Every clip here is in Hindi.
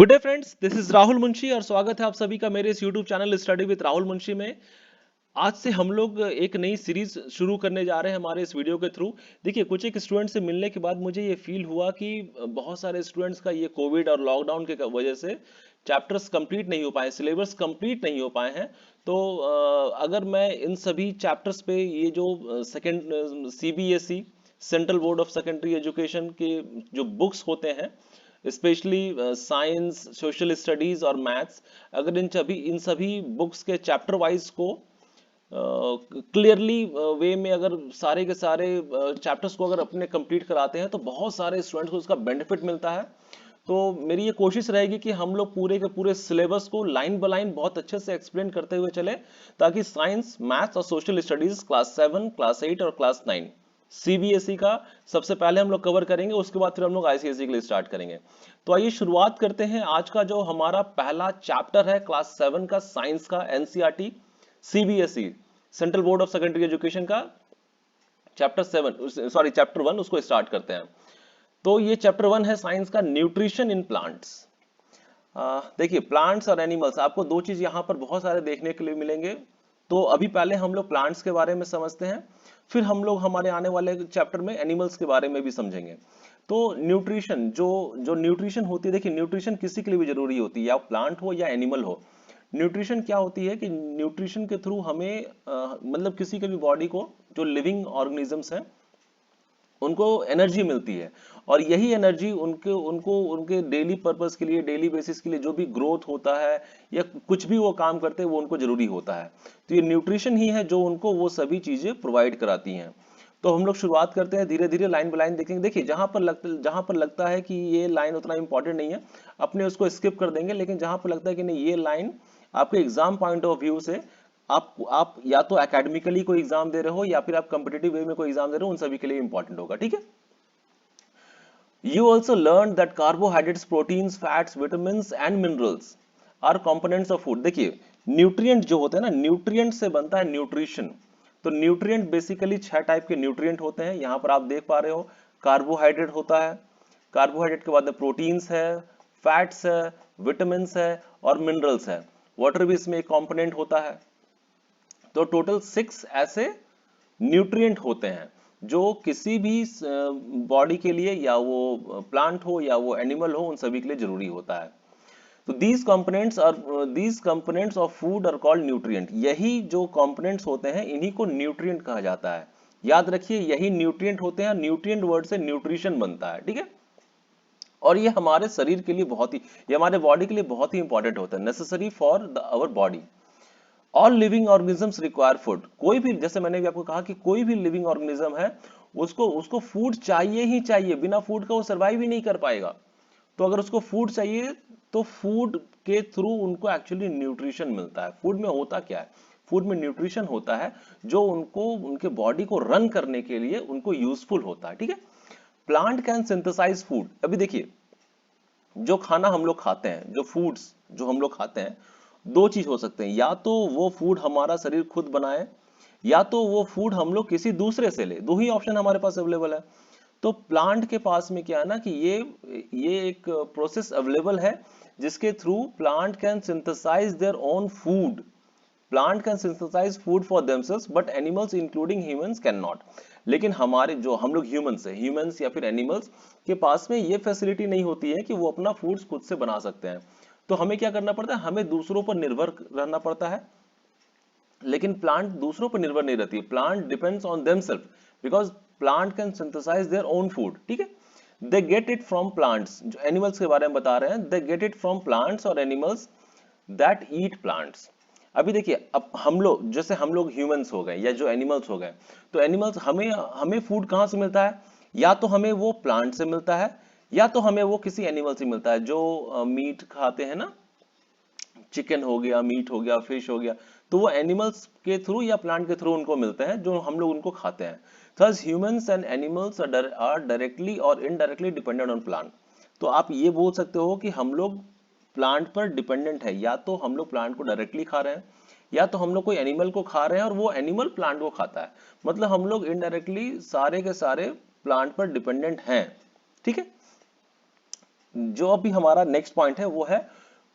Good day friends, this is Rahul Munshi और स्वागत है आप सभी का मेरे इस YouTube channel study with Rahul Munshi में। आज से हम लोग एक नई सीरीज शुरू करने जा रहे हैं हमारे इस वीडियो के थ्रू। देखिए, कुछ एक स्टूडेंट से मिलने के बाद मुझे ये फील हुआ कि बहुत सारे स्टूडेंट्स का ये कोविड और लॉकडाउन के वजह से चैप्टर्स कंप्लीट नहीं हो पाए, सिलेबस कंप्लीट नहीं हो पाए हैं। तो अगर मैं इन सभी चैप्टर्स पे ये जो second CBSE central board of secondary education के जो बुक्स होते हैं, स्पेशली साइंस, सोशल स्टडीज और मैथ्स, अगर इन सभी बुक्स के चैप्टर वाइज को क्लियरली वे में अगर सारे के सारे चैप्टर्स को अगर अपने कंप्लीट कराते हैं तो बहुत सारे स्टूडेंट्स को उसका बेनिफिट मिलता है। तो मेरी ये कोशिश रहेगी कि हम लोग पूरे के पूरे सिलेबस को लाइन बाय लाइन बहुत अच्छे से एक्सप्लेन करते हुए चले, ताकि साइंस, मैथ्स और सोशल स्टडीज क्लास 7, क्लास 8 और क्लास 9 सीबीएसई का सबसे पहले हम लोग कवर करेंगे, उसके बाद फिर हम लोग आईसीएसई के लिए स्टार्ट करेंगे। तो आइए शुरुआत करते हैं। आज का जो हमारा पहला चैप्टर है क्लास 7 का साइंस का, NCERT CBSE central board of secondary education का चैप्टर 1, उसको स्टार्ट करते हैं। तो ये चैप्टर 1 है साइंस का, न्यूट्रिशन इन प्लांट्स। देखिए, प्लांट्स और एनिमल्स, आपको दो चीज यहाँ पर बहुत सारे देखने के लिए मिलेंगे। तो अभी पहले हम लोग प्लांट्स के बारे में समझते हैं, फिर हम लोग हमारे आने वाले चैप्टर में एनिमल्स के बारे में भी समझेंगे। तो न्यूट्रिशन, जो जो न्यूट्रिशन होती है, देखिए न्यूट्रिशन किसी के लिए भी जरूरी होती है, या प्लांट हो या एनिमल हो। न्यूट्रिशन क्या होती है कि न्यूट्रिशन के थ्रू हमें मतलब किसी के भी बॉडी को, जो लिविंग ऑर्गेनिजम्स हैं, उनको एनर्जी मिलती है। और यही एनर्जी उनके उनको उनके डेली पर्पस के लिए, डेली बेसिस के लिए जो भी ग्रोथ होता है या कुछ भी वो काम करते हैं, वो उनको जरूरी होता है। तो ये न्यूट्रिशन ही है जो उनको वो सभी चीजें प्रोवाइड कराती हैं। तो हम लोग शुरुआत करते हैं, धीरे धीरे लाइन बाय लाइन देखेंगे। देखिए, जहां पर लगता है कि ये लाइन उतना इंपॉर्टेंट नहीं है, अपने उसको स्किप कर देंगे। लेकिन जहां पर लगता है कि नहीं, ये लाइन आपके एग्जाम पॉइंट ऑफ व्यू से, आप या तो एकेडमिकली कोई एग्जाम दे रहे हो या फिर आप कंपिटेटिव वे में कोई एग्जाम दे रहे हो, उन सभी के लिए इंपॉर्टेंट होगा। ठीक है। You also learned that carbohydrates, proteins, fats, vitamins and minerals are components of food। देखिए, न्यूट्रिएंट जो होते हैं ना, न्यूट्रिएंट से बनता है न्यूट्रिशन। तो न्यूट्रिएंट बेसिकली 6 टाइप के न्यूट्रिएंट होते हैं, यहां पर आप देख पा रहे हो। कार्बोहाइड्रेट होता है, कार्बोहाइड्रेट के बाद में प्रोटीन्स है, फैट्स है, विटामिन्स है और मिनरल्स है। वाटर भी इसमें एक कॉम्पोनेंट होता है। तो टोटल 6 ऐसे न्यूट्रिएंट होते हैं जो किसी भी बॉडी के लिए, या वो प्लांट हो या वो एनिमल हो, उन सभी के लिए जरूरी होता है। तो these components of food are called nutrient. यही जो कंपोनेंट्स होते हैं, इन्हीं को न्यूट्रिएंट कहा जाता है। याद रखिए, यही न्यूट्रिएंट होते हैं। न्यूट्रिएंट वर्ड से न्यूट्रिशन बनता है। ठीक है। और ये हमारे शरीर के लिए ये हमारे बॉडी के लिए बहुत ही इंपॉर्टेंट होता है, necessary for our body. All living organisms require food. कोई भी, जैसे मैंने भी आपको कहा कि कोई भी लिविंग ऑर्गेनिज्म है, उसको उसको फूड चाहिए ही चाहिए। बिना फूड का वो सर्वाइव ही नहीं कर पाएगा। तो अगर उसको फूड चाहिए, तो फूड के थ्रू उनको एक्चुअली न्यूट्रिशन मिलता है। फूड में होता क्या है? फूड में न्यूट्रिशन होता है जो उनको, उनके बॉडी को रन करने के लिए उनको यूजफुल होता है। ठीक है। Plant can synthesize food. अभी देखिए, जो खाना हम लोग खाते हैं, जो फूड्स जो हम लोग खाते हैं, दो चीज हो सकते हैं। या तो वो फूड हमारा शरीर खुद बनाए, या तो वो फूड हम लोग किसी दूसरे से ले। दो ही ऑप्शन हमारे पास अवेलेबल है। तो प्लांट के पास में क्या है ना, कि ये एक प्रोसेस अवेलेबल है जिसके through plant can synthesize their own food. Plant can synthesize food for themselves, but animals including humans can not. लेकिन हमारे जो हम लोग ह्यूमंस या फिर एनिमल्स के पास में ये फैसिलिटी नहीं होती है कि वो अपना फूड्स खुद से बना सकते हैं। तो हमें क्या करना पड़ता है? हमें दूसरों पर निर्भर रहना पड़ता है। लेकिन प्लांट दूसरों पर निर्भर नहीं रहती है। Plant depends on themself, because plant can synthesize their own food. ठीक है। They get it from plants. जो एनिमल्स के बारे में बता रहे हैं, they get it from plants और एनिमल्स दैट ईट प्लांट्स। अभी देखिए, अब हम लोग, जैसे हम लोग ह्यूमंस हो गए या जो एनिमल्स हो गए, तो एनिमल्स, हमें हमें फूड कहाँ से मिलता है? या तो हमें वो प्लांट से मिलता है, या तो हमें वो किसी एनिमल से मिलता है। जो मीट खाते हैं ना, चिकन हो गया, मीट हो गया, फिश हो गया, तो वो एनिमल्स के थ्रू या प्लांट के थ्रू उनको मिलते हैं, जो हम लोग उनको खाते हैं। Thus humans and animals are directly और इनडायरेक्टली डिपेंडेंट ऑन प्लांट। तो आप ये बोल सकते हो कि हम लोग प्लांट पर डिपेंडेंट है। या तो हम लोग प्लांट को डायरेक्टली खा रहे हैं, या तो हम लोग कोई एनिमल को खा रहे हैं और वो एनिमल प्लांट को खाता है। मतलब हम लोग इनडायरेक्टली सारे के सारे प्लांट पर डिपेंडेंट हैं। ठीक है। जो अभी हमारा नेक्स्ट पॉइंट है वो है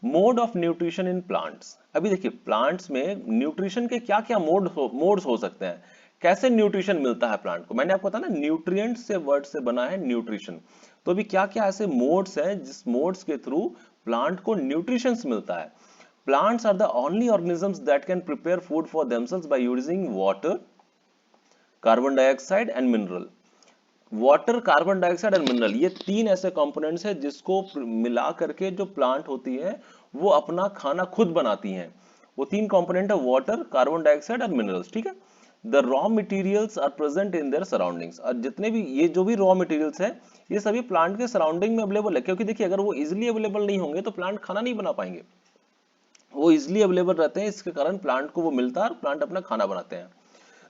mode of nutrition in plants. अभी देखिए प्लांट्स में न्यूट्रिशन के क्या क्या मोड्स हो सकते हैं, कैसे न्यूट्रिशन मिलता है प्लांट को। मैंने आपको बताया ना न्यूट्रिएंट से वर्ड से बना है न्यूट्रिशन। तो अभी क्या क्या ऐसे मोड्स हैं जिस मोड्स के थ्रू प्लांट को न्यूट्रिशन मिलता है। Plants are the only organisms that can prepare food for themselves by using water, carbon dioxide and mineral. Water, carbon dioxide और मिनरल, ये तीन ऐसे कंपोनेंट्स हैं जिसको मिला करके जो प्लांट होती है वो अपना खाना खुद बनाती हैं। वो तीन कंपोनेंट है वाटर, कार्बन डाइऑक्साइड और मिनरल्स, ठीक है। The raw materials are present in their surroundings. और जितने भी ये जो भी रॉ मटेरियल्स है ये सभी प्लांट के सराउंडिंग में अवेलेबल है, क्योंकि देखिए अगर वो इजिली अवेलेबल नहीं होंगे तो प्लांट खाना नहीं बना पाएंगे। वो इजिली अवेलेबल रहते हैं, इसके कारण प्लांट को वो मिलता है और प्लांट अपना खाना बनाते हैं।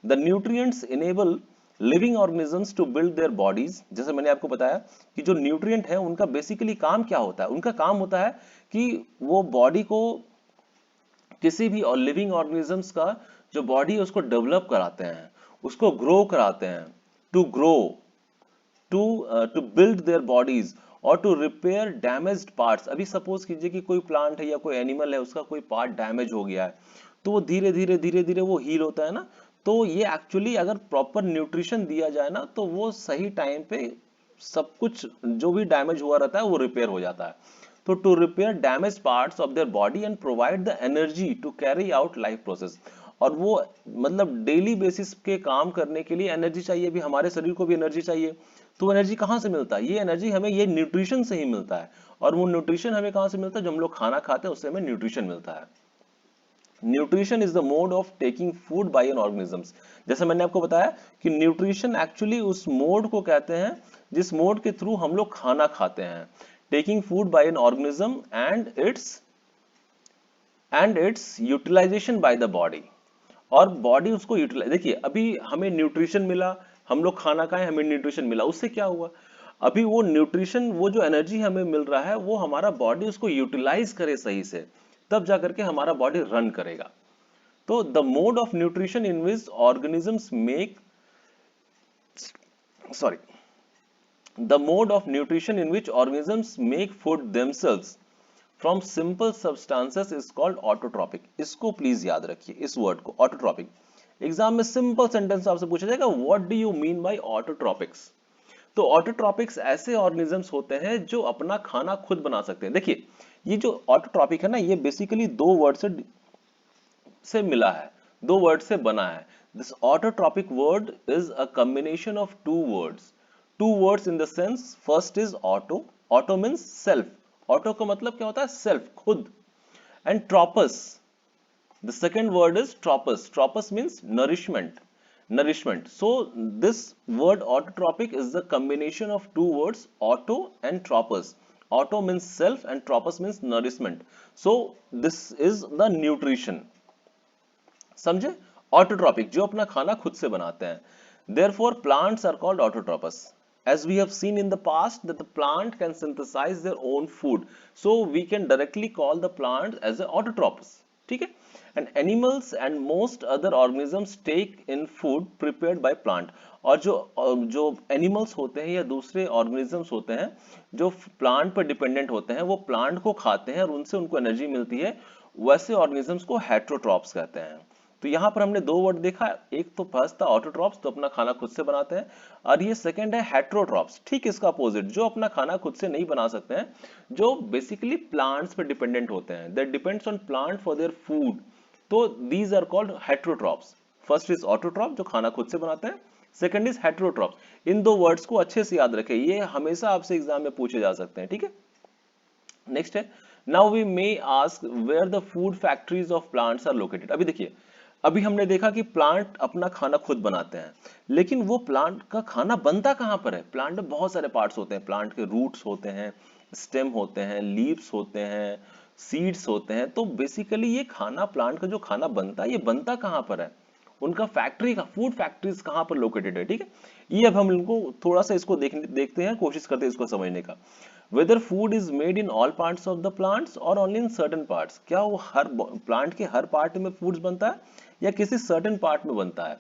The nutrients enable living organisms to build their bodies. जैसे मैंने आपको बताया कि जो न्यूट्रिएंट है उनका बेसिकली काम क्या होता है, उनका काम होता है कि वो बॉडी को, किसी भी और लिविंग ऑर्गेनिजम्स का जो बॉडी है उसको डेवलप कराते हैं, उसको ग्रो कराते हैं, to grow, to build their bodies और टू रिपेयर डैमेज्ड पार्ट्स। अभी सपोज कीजिए कि कोई प्लांट है या कोई एनिमल है, उसका कोई पार्ट डैमेज हो गया है, तो वो धीरे धीरे वो हील होता है ना। तो ये एक्चुअली अगर प्रॉपर न्यूट्रिशन दिया जाए ना तो वो सही टाइम पे सब कुछ जो भी डैमेज हुआ रहता है वो रिपेयर हो जाता है। तो to repair damage parts of their body and provide the energy to carry out life process. और वो मतलब डेली बेसिस के काम करने के लिए एनर्जी चाहिए, भी हमारे शरीर को भी एनर्जी चाहिए। तो एनर्जी कहाँ से मिलता है, ये एनर्जी हमें ये न्यूट्रिशन से ही मिलता है। और वो न्यूट्रिशन हमें कहाँ से मिलता है, जो हम लोग खाना खाते हैं उससे हमें न्यूट्रिशन मिलता है। Nutrition is the mode of taking food by N organisms. जैसे मैंने आपको बताया कि न्यूट्रिशन एक्चुअली उस मोड को कहते हैं जिस मोड के थ्रू हम लोग खाना खाते हैं। Taking food by an organism and its utilization by the body. और बॉडी उसको यूटिलाइज, देखिए अभी हमें न्यूट्रिशन मिला, हम लोग खाना खाएं हमें न्यूट्रिशन मिला, उससे क्या हुआ, अभी वो न्यूट्रिशन, वो जो एनर्जी हमें मिल रहा है वो हमारा बॉडी उसको यूटिलाइज करे सही से, तब जाकर के हमारा बॉडी रन करेगा। तो the mode of nutrition in which organisms make, sorry, the mode of nutrition in which organisms make food themselves from simple substances is called autotrophic। इसको प्लीज याद रखिए, इस वर्ड को ऑटोट्रॉपिक। एग्जाम में सिंपल सेंटेंस आपसे पूछा जाएगा what do you mean by autotrophics. तो ऑटोट्रॉपिक्स ऐसे ऑर्गेनिजम्स होते हैं जो अपना खाना खुद बना सकते हैं। देखिए ये जो ऑटोट्रॉपिक है ना, ये बेसिकली दो वर्ड से मिला है, दो वर्ड से बना है। This autotrophic word is a combination of two words, two words in the sense, first is auto, auto means self, auto का मतलब क्या होता है, सेल्फ, खुद। And trophos, the second word is trophos, trophos means nourishment, nourishment. So this word autotropic is the combination of two words, auto and tropos. Auto means self and tropos means nourishment. So this is the nutrition, समझे। ऑटोट्रॉपिक जो अपना खाना खुद से बनाते हैं। Therefore plants are called autotrophous. As we have seen in the past that the plant can synthesize their own food, so we can directly call the plant as a autotrophous, ठीक है। And animals and most other organisms take in food prepared by plant। और जो एनिमल्स होते हैं या दूसरे ऑर्गेनिजम्स होते हैं जो प्लांट पर डिपेंडेंट होते हैं, वो प्लांट को खाते हैं और उनसे उनको एनर्जी मिलती है, वैसे ऑर्गेनिजम्स को हेट्रोट्रॉप्स कहते हैं। तो यहाँ पर हमने दो वर्ड देखा, एक तो फर्स्ट था ऑटोट्रॉप्स तो अपना खाना खुद से बनाते हैं, और ये सेकंड है हेट्रोट्रॉप्स, ठीक इसका अपोजिट, जो अपना खाना खुद से नहीं बना सकते हैं, जो बेसिकली प्लांट्स पर डिपेंडेंट होते हैं, that depends on plant for their food. तो these are called heterotrophs. First is autotroph जो खाना खुद से बनाते हैं, सेकंड इज हेट्रोट्रॉप्स। इन दो वर्ड्स को अच्छे से याद रखें, ये हमेशा आपसे एग्जाम में पूछे जा सकते हैं, ठीक है। नेक्स्ट है, now we may ask where the food factories of plants are located. अभी देखिए, अभी हमने देखा कि प्लांट अपना खाना खुद बनाते हैं, लेकिन वो प्लांट का खाना बनता कहां पर है। प्लांट में बहुत सारे पार्ट्स होते हैं, प्लांट के रूट्स होते हैं, स्टेम होते हैं, लीव्स होते हैं, सीड्स होते हैं। तो बेसिकली ये खाना, प्लांट का जो खाना बनता है, ये बनता कहां पर है, उनका फैक्ट्री का, फूड फैक्ट्रीज कहां पर लोकेटेड है, ठीक है। ये अब हम इनको थोड़ा सा इसको देखते हैं, कोशिश करते हैं इसको समझने का। Whether food is made in all parts of the plants और ओनली इन सर्टेन पार्ट्स, क्या वो हर प्लांट के हर पार्ट में फूड्स बनता है या किसी सर्टेन पार्ट में बनता है।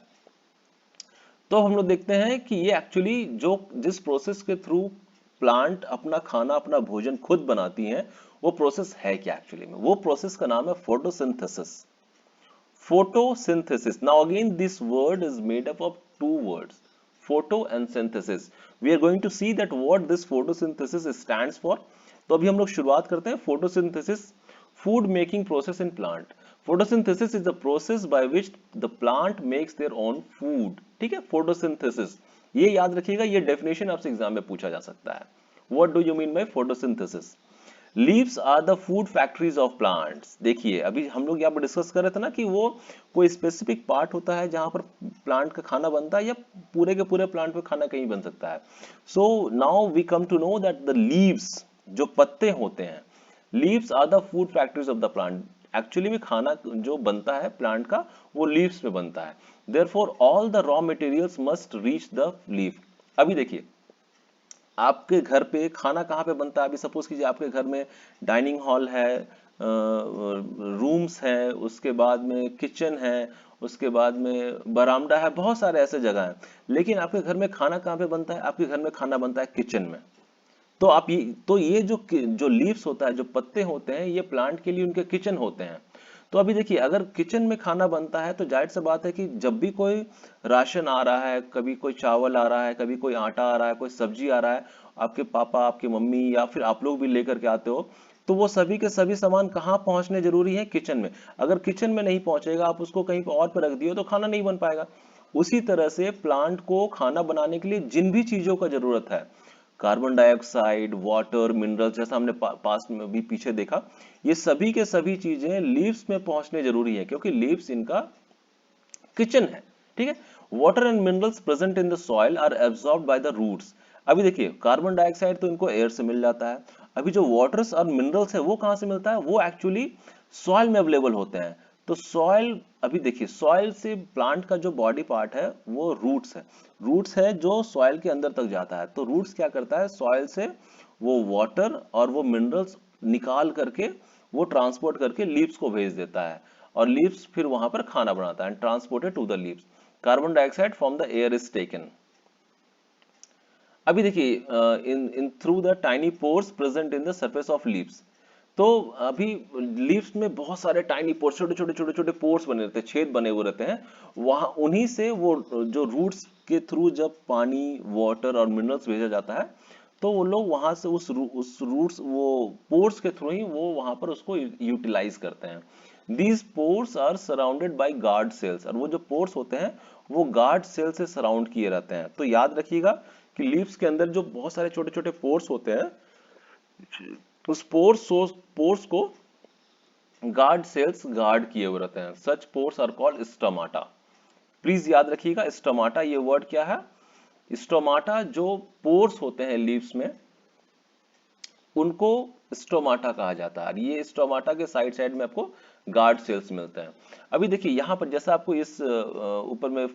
तो हम लोग देखते हैं कि ये एक्चुअली जो जिस प्रोसेस के थ्रू प्लांट अपना खाना, अपना भोजन खुद बनाती हैं, वो प्रोसेस है क्या एक्चुअली में? वो प्रोसेस का नाम है photosynthesis. Photosynthesis. Now again, this word is made up of two words, photo and synthesis. We are going to see that what this photosynthesis stands for. तो अभी हम लोग शुरुआत करते हैं photosynthesis, food making process in plant. Photosynthesis is the process by which the plant makes their own food. ठीक है, photosynthesis. ये याद रखिएगा, ये definition आपसे एग्जाम में पूछा जा सकता है. What do you mean by photosynthesis? Leaves are the food factories of plants. देखिए अभी हम लोग यहाँ पर डिस्कस कर रहे थे ना कि वो कोई स्पेसिफिक पार्ट होता है जहां पर प्लांट का खाना बनता है, या पूरे के पूरे प्लांट पे खाना कहीं बन सकता है। So now we come to know that the leaves, जो पत्ते होते हैं, leaves are the food factories of the plant. Actually में खाना जो बनता है प्लांट का, वो लीव्स में बनता है। Therefore all the raw materials must reach the leaf. अभी देखिए आपके घर पे खाना कहाँ पे बनता है? अभी सपोज कीजिए आपके घर में डाइनिंग हॉल है, रूम्स है, उसके बाद में किचन है, उसके बाद में बरामदा है, बहुत सारे ऐसे जगह हैं। लेकिन आपके घर में खाना कहाँ पे बनता है? आपके घर में खाना बनता है किचन में। तो आप ये जो लीव्स होता है, जो पत्ते होते हैं, ये प्लांट के लिए उनके किचन होते हैं। तो अभी देखिए अगर किचन में खाना बनता है तो जाहिर सी बात है कि जब भी कोई राशन आ रहा है, कभी कोई चावल आ रहा है, कभी कोई आटा आ रहा है, कोई सब्जी आ रहा है, आपके पापा, आपकी मम्मी या फिर आप लोग भी लेकर के आते हो, तो वो सभी के सभी सामान कहाँ पहुंचने जरूरी है? किचन में। अगर किचन में नहीं पहुंचेगा, आप उसको कहीं और पर रख दियो तो खाना नहीं बन पाएगा। उसी तरह से प्लांट को खाना बनाने के लिए जिन भी चीजों का जरूरत है, कार्बन डाइऑक्साइड, वाटर, मिनरल्स, जैसा हमने पास में भी पीछे देखा, ये सभी के सभी चीजें लीव्स में पहुंचने जरूरी है, क्योंकि लीव्स इनका किचन है। ठीक है, water and minerals present in the soil are absorbed by the roots. अभी देखिए कार्बन डाइऑक्साइड तो इनको एयर से मिल जाता है, अभी जो वाटर्स और मिनरल्स है वो कहां से मिलता है? वो एक्चुअली सॉइल में अवेलेबल होते हैं। तो सॉइल, अभी देखिए सॉइल से प्लांट का जो बॉडी पार्ट है वो रूट्स है। रूट्स है जो सॉइल के अंदर तक जाता है। तो रूट्स क्या करता है? सॉइल से वो वाटर और वो मिनरल्स निकाल करके, वो ट्रांसपोर्ट करके लीव्स को भेज देता है, और लीव्स फिर वहां पर खाना बनाता है, transported to the leaves. Carbon dioxide from the air is taken. अभी देखिए in in through the tiny pores present in the surface of leaves. तो अभी लीव्स में बहुत सारे टाइनी पोर्स, छोटे छोटे छोटे छोटे पोर्स बने रहते हैं, छेद बने हुए रहते हैं। वहां उन्हीं से वो जो रूट्स के थ्रू जब पानी, वाटर और मिनरल्स भेजा जाता है, तो वो लोग वहां से उस रूट्स, वो पोर्स के थ्रू ही वो वहां पर उसको यूटिलाइज करते हैं। These pores are surrounded by guard cells, और वो जो पोर्स होते हैं वो गार्ड सेल से सराउंड किए रहते हैं। तो याद रखिएगा कि लीव्स के अंदर जो बहुत सारे छोटे छोटे पोर्स होते हैं, उस पोर्स को गार्ड सेल्स गार्ड किए हुए रहते हैं। Such pores are called stomata. Please याद रखिएगा स्टोमाटा, ये वर्ड क्या है? स्टोमाटा जो पोर्स होते हैं लीव्स में, उनको स्टोमाटा कहा जाता है। ये स्टोमाटा के साइड साइड में आपको गार्ड सेल्स मिलते हैं। अभी देखिए यहाँ पर जैसा आपको इस ऊपर में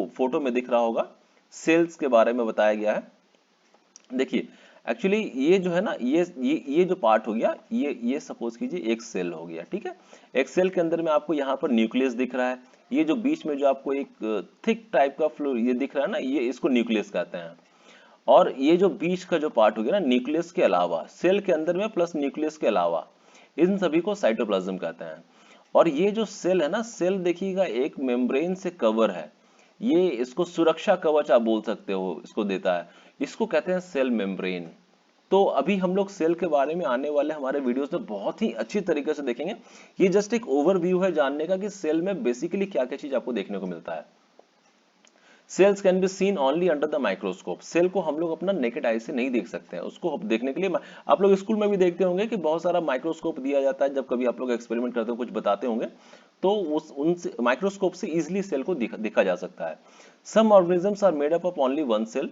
फोटो में दिख रहा होगा, सेल्स के बारे में बताया गया है। देखिए एक्चुअली ये जो है ना, ये जो पार्ट हो गया, ये सपोज कीजिए एक सेल हो गया। ठीक है, एक सेल के अंदर में आपको यहाँ पर न्यूक्लियस दिख रहा है। ये जो बीच में जो आपको एक थिक टाइप का फ्लो ये दिख रहा है ना, ये इसको न्यूक्लियस कहते हैं। और ये जो बीच का जो पार्ट हो गया ना, न्यूक्लियस के अलावा, सेल के अंदर में प्लस न्यूक्लियस के अलावा, इन सभी को साइटोप्लाज्म कहते हैं। और ये जो सेल है ना, सेल देखिएगा एक मेम्ब्रेन से कवर है। ये इसको सुरक्षा कवच आप बोल सकते हो, इसको देता है। इसको कहते हैं सेल मेम्ब्रेन। तो अभी हम लोग सेल के बारे में आने वाले हमारे वीडियोस में बहुत ही अच्छी तरीके से देखेंगे। ये जस्ट एक ओवरव्यू है जानने का कि सेल में बेसिकली क्या क्या चीज आपको देखने को मिलता है। Cells can be seen only under the microscope. Cell को हम लोग अपना नेकेड आई से नहीं देख सकते हैं। उसको देखने के लिए आप लोग स्कूल में भी देखते होंगे कि बहुत सारा माइक्रोस्कोप दिया जाता है, जब कभी आप लोग एक्सपेरिमेंट करते हो, कुछ बताते होंगे, तो उनसे माइक्रोस्कोप से इजिली सेल को देखा जा सकता है। Some organisms are made up of only one cell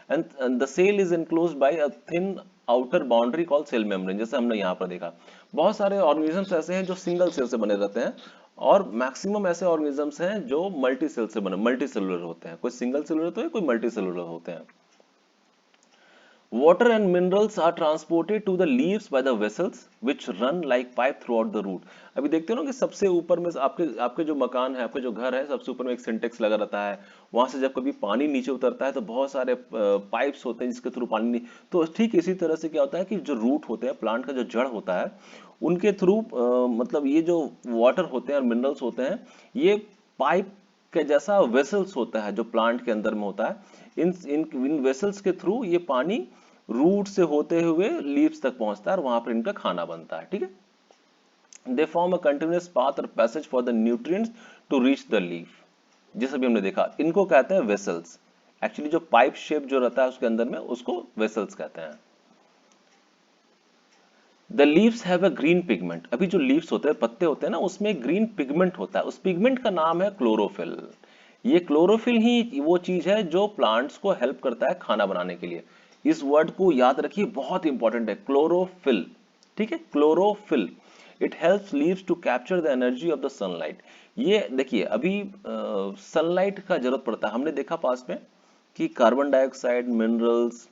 and the cell is enclosed by a thin outer boundary called cell membrane। जैसे हमने यहाँ पर देखा, बहुत सारे ऑर्गेनिजम्स ऐसे हैं जो सिंगल सेल से बने रहते हैं, और मैक्सिमम ऐसे ऑर्गेनिजम्स हैं जो मल्टी सेल से बने, मल्टी सेलुलर होते हैं। कोई सिंगल सेलुलर तो है, कोई मल्टी सेलुलर होते हैं। Water and minerals are transported to the leaves by the vessels which run like pipe throughout the root. अभी देखते हो ना कि सबसे ऊपर में आपके आपके जो मकान है, आपके जो घर है, सबसे ऊपर में एक सिंटेक्स लगा रहता है। वहां से जब कभी पानी नीचे उतरता है तो बहुत सारे पाइप्स होते हैं जिसके थ्रू पानी नहीं, तो ठीक इसी तरह से क्या होता है कि जो रूट होते हैं, प्लांट का जो जड़ होता है, उनके थ्रू मतलब ये जो वाटर होते हैं और मिनरल्स होते हैं, ये पाइप के जैसा वेसल्स होता है जो प्लांट के अंदर में होता है। इन इन इन वेसल्स के थ्रू ये पानी रूट से होते हुए लीव्स तक पहुंचता है और वहां पर इनका खाना बनता है। ठीक है, they form a continuous path or passage for the nutrients to reach the leaf. जैसे भी हमने देखा, इनको कहते हैं वेसल्स। एक्चुअली जो पाइप शेप जो रहता है उसके अंदर में, उसको वेसल्स कहते हैं। The leaves have a green pigment. अभी जो लीव्स होते हैं, पत्ते होते हैं ना, उसमें ग्रीन पिगमेंट होता है। उस पिगमेंट का नाम है क्लोरोफिल। ये क्लोरोफिल ही वो चीज है जो प्लांट्स को हेल्प करता है खाना बनाने के लिए। इस वर्ड को याद रखिए, बहुत इंपॉर्टेंट है, क्लोरोफिल। ठीक है, chlorophyll. It helps leaves to capture the energy of the sunlight. ये देखिए, अभी सनलाइट का जरूरत पड़ता है। हमने देखा पास में कि कार्बन डाइऑक्साइड, मिनरल्स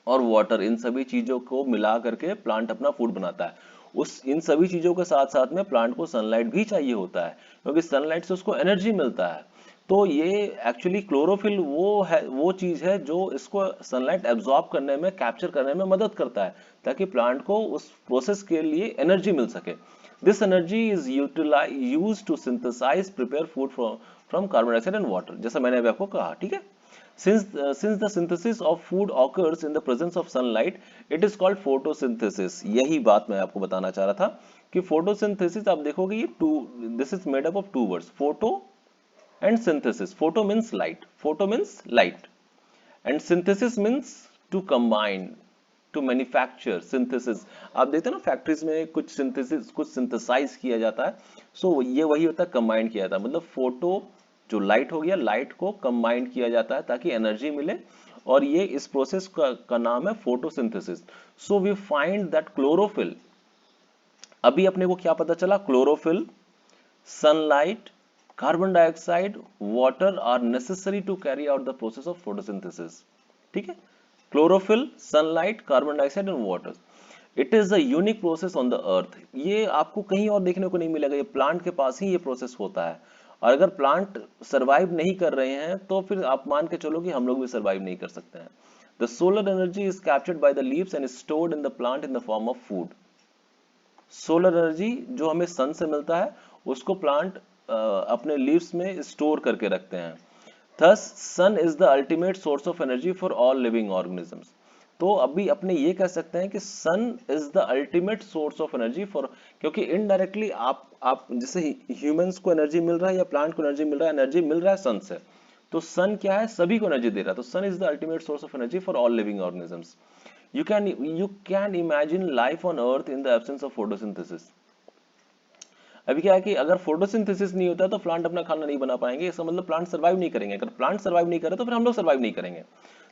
और वाटर, इन सभी चीजों को मिला करके प्लांट अपना फूड बनाता है। उस इन सभी चीजों के साथ साथ में प्लांट को सनलाइट भी चाहिए होता है, क्योंकि सनलाइट से उसको एनर्जी मिलता है। तो ये एक्चुअली क्लोरोफिल वो है, वो चीज है जो इसको सनलाइट एब्जॉर्ब करने में, कैप्चर करने में मदद करता है, ताकि प्लांट को उस प्रोसेस के लिए एनर्जी मिल सके। This energy is used to synthesise prepare food from carbon dioxide and water, जैसा मैंने अभी आपको कहा। ठीक है, since the synthesis of food occurs in the presence of sunlight, it is called photosynthesis। यही बात मैं आपको बताना चाह रहा था कि photosynthesis आप देखोगे ये this is made up of two words, photo and synthesis। photo means light, and synthesis means to combine, to manufacture। synthesis आप देखते हैं ना फैक्ट्रीज में कुछ synthesis, कुछ synthesize किया जाता है, सो ये वही होता है, कंबाइन किया जाता है। मतलब फोटो जो लाइट हो गया, लाइट को कंबाइन किया जाता है ताकि एनर्जी मिले, और ये इस प्रोसेस का नाम है photosynthesis. So we find that chlorophyll, अभी अपने को क्या पता चला, chlorophyll, sunlight, carbon dioxide, water are necessary to carry out the process of photosynthesis. ठीक है, chlorophyll, sunlight, carbon dioxide and water. It is a unique process on the earth. ये आपको कहीं और देखने को नहीं मिलेगा, ये प्लांट के पास ही ये प्रोसेस होता है। और अगर प्लांट सरवाइव नहीं कर रहे हैं तो फिर आप मान के चलो कि हम लोग भी सरवाइव नहीं कर सकते हैं। The solar energy is captured by the leaves and stored in the plant in the form of food. Solar energy जो हमें सन से मिलता है, उसको प्लांट अपने लीव्स में स्टोर करके रखते हैं। Thus, sun is the ultimate source of energy for all living organisms। तो अभी अपने ये कह सकते हैं कि sun is the ultimate source of energy for, क्योंकि इनडायरेक्टली आप जैसे ह्यूमंस को एनर्जी मिल रहा है या प्लांट को एनर्जी मिल रहा है, एनर्जी मिल रहा है सन से। तो सन क्या है, सभी को एनर्जी दे रहा है। तो sun is the ultimate source of energy for all living organisms. you can imagine life on earth in the absence of photosynthesis। अभी क्या है कि अगर फोटोसिंथेसिस नहीं होता तो प्लांट अपना खाना नहीं बना पाएंगे, इसका मतलब प्लांट सर्वाइव नहीं करेंगे। अगर प्लांट सर्वाइव नहीं करे तो फिर हम लोग सर्वाइव नहीं करेंगे।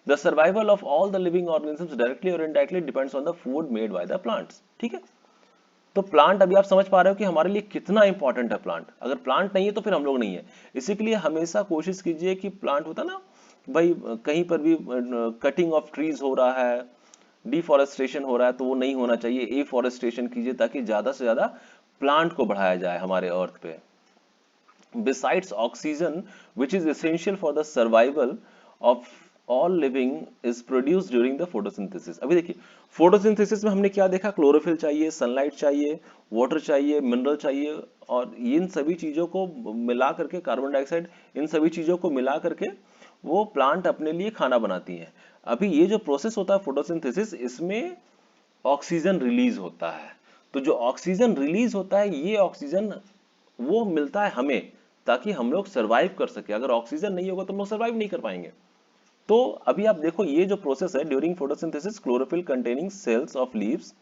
The survival of all the living organisms directly और indirectly depends on the food made by the plants. ठीक है, तो प्लांट, अभी आप समझ पा रहे हो कि हमारे लिए कितना इंपॉर्टेंट है प्लांट। अगर प्लांट नहीं है तो फिर हम लोग नहीं है। इसी के लिए हमेशा कोशिश कीजिए कि प्लांट होता ना भाई, कहीं पर भी कटिंग ऑफ ट्रीज हो रहा है, डिफॉरेस्टेशन हो रहा है, तो वो नहीं होना चाहिए। एफॉरेस्टेशन कीजिए ताकि ज्यादा से ज्यादा प्लांट को बढ़ाया जाए हमारे अर्थ पे। Besides oxygen, which is essential for the survival of all living, is produced during the photosynthesis। अभी देखिए, फोटोसिंथेसिस में हमने क्या देखा, क्लोरोफिल चाहिए, सनलाइट चाहिए, वाटर चाहिए, मिनरल चाहिए, और इन सभी चीजों को मिला करके, कार्बन डाइऑक्साइड, इन सभी चीजों को मिला करके वो प्लांट अपने लिए खाना बनाती है। अभी ये जो प्रोसेस होता है फोटोसिंथेसिस, इसमें ऑक्सीजन रिलीज होता है। तो जो ऑक्सीजन रिलीज होता है, ये ऑक्सीजन वो मिलता है हमें ताकि हम लोग सरवाइव कर सके। अगर ऑक्सीजन नहीं होगा तो हम लोग सरवाइव नहीं कर पाएंगे। तो अभी आप देखो, ये जो प्रोसेस है, during photosynthesis chlorophyll containing cells of leaves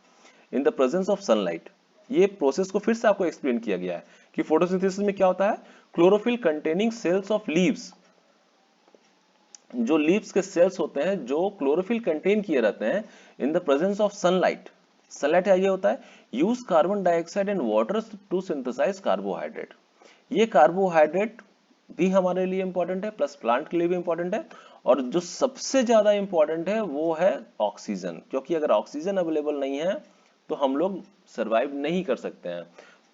in the presence of sunlight. ये प्रोसेस को फिर से आपको एक्सप्लेन किया गया है कि फोटोसिंथेसिस में क्या होता है, chlorophyll containing cells of leaves, जो लीव्स के सेल्स होते हैं जो क्लोरोफिल कंटेन किए रहते हैं, in the presence of sunlight. Sunlight ये होता है, use carbon dioxide and water to synthesise carbohydrate. ये कार्बोहाइड्रेट भी हमारे लिए इंपॉर्टेंट है, प्लस प्लांट के लिए भी इंपॉर्टेंट है, और जो सबसे ज्यादा इंपॉर्टेंट है वो है ऑक्सीजन, क्योंकि अगर ऑक्सीजन अवेलेबल नहीं है तो हम लोग सरवाइव नहीं कर सकते हैं।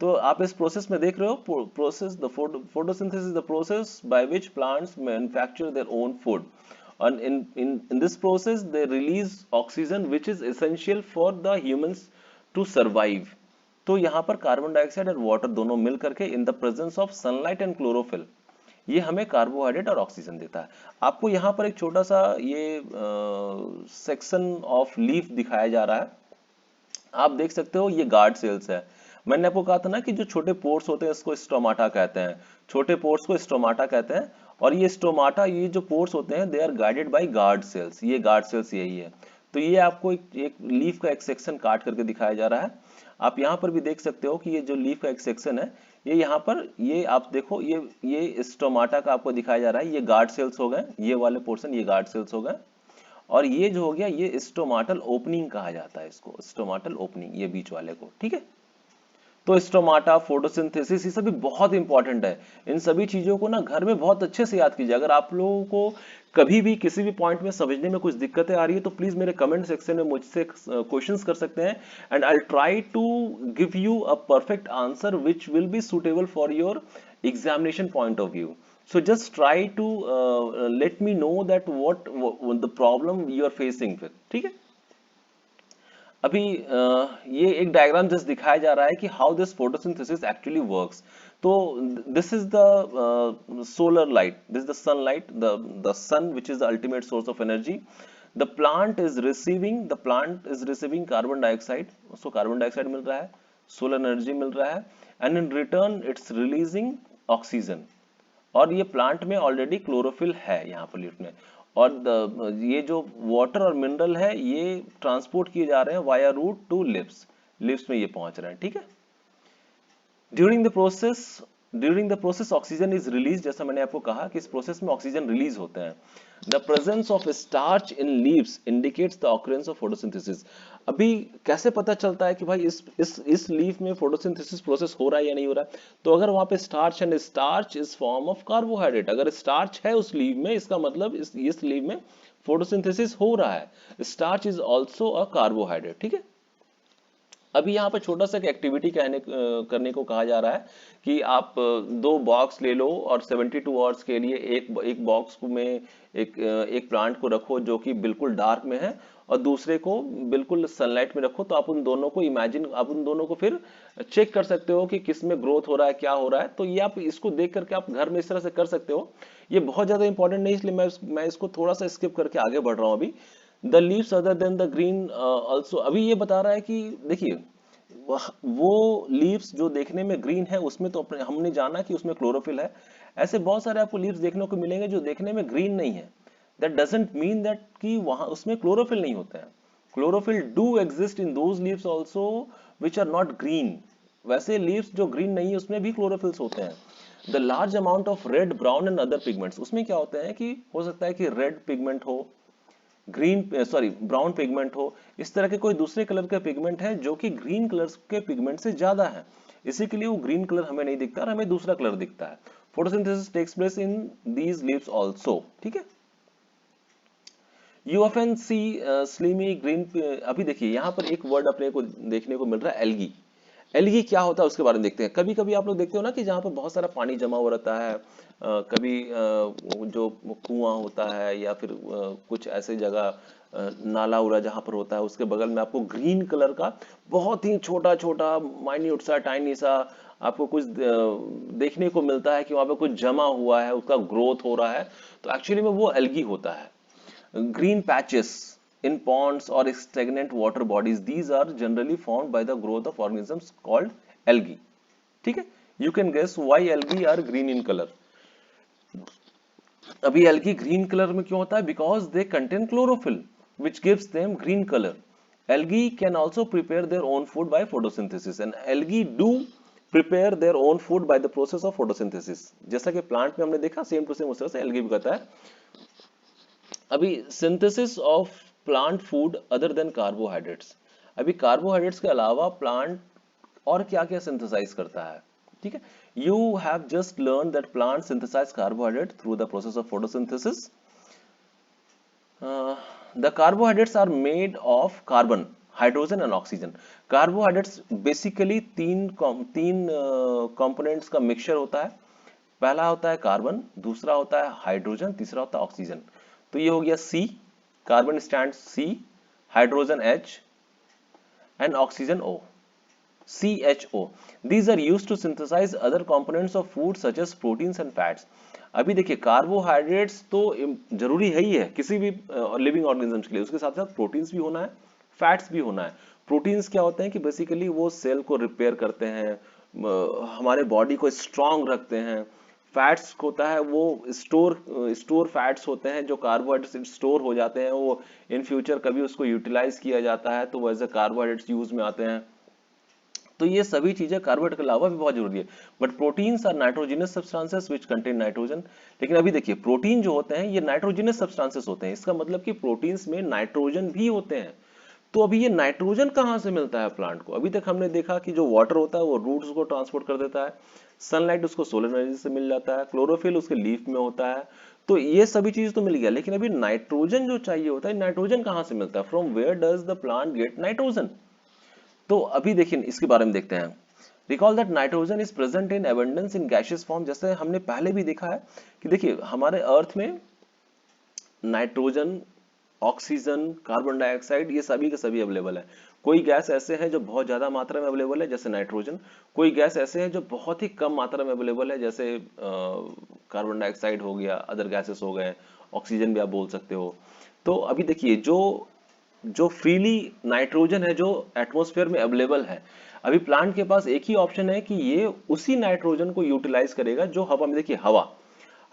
तो आप इस प्रोसेस में देख रहे हो, process the photosynthesis, the process by which plants manufacture there own food, and in this process they release oxygen which is essential for the humans to survive। तो यहाँ पर कार्बन डाइऑक्साइड और वाटर दोनों मिल करके इन the presence of sunlight and chlorophyll ये हमें कार्बोहाइड्रेट और ऑक्सीजन देता है। आपको यहाँ पर एक छोटा सा ये सेक्शन ऑफ लीफ दिखाया जा रहा है, आप देख सकते हो ये गार्ड सेल्स है। मैंने आपको कहा था ना कि जो छोटे पोर्स होते हैं इसको स्टोमाटा कहते हैं, छोटे पोर्स को स्टोमाटा कहते हैं। और ये स्टोमाटा, ये जो पोर्स होते हैं they are guided by guard cells, ये गार्ड सेल्स यही है। तो ये आपको एक लीफ का एक सेक्शन काट करके दिखाया जा रहा है। आप यहाँ पर भी देख सकते हो कि ये जो लीफ का एक सेक्शन है ये यहाँ पर, ये आप देखो ये स्टोमाटा का आपको दिखाया जा रहा है, ये गार्ड सेल्स हो गए, ये वाले पोर्शन ये गार्ड सेल्स हो गए। और ये जो हो गया ये स्टोमाटल ओपनिंग कहा जाता है, इसको स्टोमाटल ओपनिंग, ये बीच वाले को, ठीक है। तो स्टोमाटा, फोटोसिंथेसिस, ये सभी बहुत इंपॉर्टेंट है। इन सभी चीजों को ना घर में बहुत अच्छे से याद कीजिए। अगर आप लोगों को कभी भी किसी भी पॉइंट में समझने में कुछ दिक्कतें आ रही है तो प्लीज मेरे कमेंट सेक्शन में मुझसे क्वेश्चंस कर सकते हैं, and I will try to give you a perfect answer which will be suitable for your examination point of view. So just try to let me know that what the problem you are facing with, ठीक है। अभी ये एक डायग्राम जस्ट दिखाया जा रहा है कि how this photosynthesis actually works. तो this is the solar light, this is the sunlight, the sun which is the ultimate source of energy. The plant is receiving carbon dioxide, उसको कार्बन डाइऑक्साइड मिल रहा है, सोलर एनर्जी मिल रहा है, and in return it's releasing oxygen. और ये प्लांट में ऑलरेडी क्लोरोफिल है यहाँ पर लीफ में, और ये जो वाटर और मिनरल है ये ट्रांसपोर्ट किए जा रहे हैं via root to lips, lips में ये पहुंच रहे हैं, ठीक है। During the process oxygen is release, जैसा मैंने आपको कहा कि इस प्रोसेस में ऑक्सीजन रिलीज होते हैं। The presence of starch in leaves indicates the occurrence of photosynthesis. अभी कैसे पता चलता है कि भाई इस लीफ में फोटोसिंथेसिस प्रोसेस हो रहा है या नहीं हो रहा है? तो अगर वहां पे starch, and starch is form of carbohydrate, अगर स्टार्च है उस लीव में इसका मतलब इस लीव में फोटोसिंथेसिस हो रहा है। Starch is also a carbohydrate, ठीक है। अभी यहाँ पे छोटा सा एक्टिविटी करने को कहा जा रहा है कि आप दो बॉक्स ले लो और 72 आवर्स के लिए एक बॉक्स में एक प्लांट को रखो जो कि बिल्कुल डार्क में है, और दूसरे को बिल्कुल सनलाइट में रखो। तो आप उन दोनों को आप उन दोनों को फिर चेक कर सकते हो कि किस में ग्रोथ हो रहा है, क्या हो रहा है। तो ये आप इसको देख करके आप घर में इस तरह से कर सकते हो। ये बहुत ज्यादा इंपॉर्टेंट नहीं, इसलिए मैं इसको थोड़ा सा स्किप करके आगे बढ़ रहा हूँ। अभी the leaves other than the green also, अभी ये बता रहा है कि देखिए वो लीव्स जो देखने में ग्रीन है उसमें तो हमने जाना कि उसमें क्लोरोफिल है। ऐसे बहुत सारे आपको लीव्स देखने को मिलेंगे जो देखने में ग्रीन नहीं है। दैट डजंट मीन दैट कि वहां उसमें क्लोरोफिल नहीं होता है। Chlorophyll do exist in those leaves also which are not green. वैसे लीव्स जो ग्रीन नहीं है उसमें भी क्लोरोफिल्स होते हैं। The large amount of red, brown and other pigments, उसमें क्या होता है कि हो सकता है कि रेड पिगमेंट हो, ब्राउन पिगमेंट हो, इस तरह के कोई दूसरे कलर के पिगमेंट है जो कि ग्रीन कलर के पिगमेंट से ज्यादा है। इसी के लिए वो ग्रीन कलर हमें नहीं दिखता और हमें दूसरा कलर दिखता है। Photosynthesis takes place in these leaves also, ठीक है। You often see slimy green, अभी देखिए यहाँ पर एक वर्ड अपने को देखने को मिल रहा है, एल्गी। एल्गी क्या होता है उसके बारे में देखते हैं। कभी कभी आप लोग देखते हो ना कि जहाँ पर बहुत सारा पानी जमा हो रहता है, कभी जो कुआं होता है या फिर कुछ ऐसे जगह नाला उला जहाँ पर होता है उसके बगल में आपको ग्रीन कलर का बहुत ही छोटा छोटा माइन्यूट सा टाइनी सा आपको कुछ देखने को मिलता है कि वहां पे कुछ जमा हुआ है, उसका ग्रोथ हो रहा है। तो एक्चुअली में वो एल्गी होता है। Green patches in ponds or stagnant water bodies, these are generally formed by the growth of organisms called algae, ठीक है। You can guess why algae are green in color। अभी algae green color में क्यों होता है? Because they contain chlorophyll which gives them green color। Algae can also prepare their own food by photosynthesis, and algae do prepare their own food by the process of photosynthesis। जैसा कि प्लांट में हमने देखा सेम टू सेम उस तरह से algae भी करता है। अभी synthesis of plant food other than carbohydrates, अभी कार्बोहाइड्रेट्स के अलावा प्लांट और क्या क्या सिंथेसाइज करता है, ठीक है। You have just learn that plant synthesise carbohydrate through the process of photosynthesis. The carbohydrates are made of carbon, hydrogen and oxygen. Carbohydrates basically तीन कंपोनेंट्स का मिक्सचर होता है। पहला होता है कार्बन, दूसरा होता है हाइड्रोजन, तीसरा होता है ऑक्सीजन। तो ये हो गया C, carbon stand C, hydrogen H and oxygen O, CHO. These are used to synthesize other components of food such as proteins and fats. अभी देखिए कार्बोहाइड्रेट्स तो जरूरी है ही है किसी भी लिविंग ऑर्गेनिजम्स के लिए, उसके साथ साथ प्रोटीन्स भी होना है, फैट्स भी होना है। प्रोटीन्स क्या होते हैं कि बेसिकली वो सेल को रिपेयर करते हैं, हमारे बॉडी को स्ट्रांग रखते हैं। फैट्स होता है वो स्टोर फैट्स होते हैं जो कार्बोहाइड्रेट्स स्टोर हो जाते हैं, वो इन फ्यूचर कभी उसको यूटिलाइज किया जाता है तो वो एज ए कार्बोहाइड्रेट्स यूज में आते हैं। तो ये सभी चीजें कार्बोहाइड्रेट के अलावा भी बहुत जरूरी है। But proteins are nitrogenous substances which contain nitrogen. लेकिन अभी देखिए प्रोटीन जो होते हैं ये नाइट्रोजिनस सब्सटेंसेस होते हैं, इसका मतलब कि प्रोटीन्स में नाइट्रोजन भी होते हैं। तो अभी ये नाइट्रोजन कहाँ से मिलता है प्लांट को? अभी तक हमने देखा कि जो वाटर होता है वो रूट्स को ट्रांसपोर्ट कर देता है, सनलाइट उसको सोलर एनर्जी से मिल जाता है, क्लोरोफिल उसके लीफ में होता है। तो ये सभी चीज तो मिल गया, लेकिन अभी नाइट्रोजन जो चाहिए होता है, नाइट्रोजन कहाँ से मिलता है? From where does the plant get nitrogen? तो अभी देखिए इसके बारे में देखते हैं। Recall that nitrogen is present in abundance in gaseous form. जैसे हमने पहले भी देखा है कि देखिए हमारे अर्थ में नाइट्रोजन, ऑक्सीजन, कार्बन डाइऑक्साइड ये सभी के सभी अवेलेबल है। कोई गैस ऐसे हैं जो बहुत ज्यादा मात्रा में अवेलेबल है जैसे नाइट्रोजन, कोई गैस ऐसे हैं जो बहुत ही कम मात्रा में अवेलेबल है जैसे कार्बन डाइऑक्साइड हो गया, अदर गैसेस हो गए, ऑक्सीजन भी आप बोल सकते हो। तो अभी देखिए जो जो फ्रीली नाइट्रोजन है जो एटमॉस्फेयर में अवेलेबल है, अभी प्लांट के पास एक ही ऑप्शन है कि ये उसी नाइट्रोजन को यूटिलाइज करेगा जो हवा में, देखिए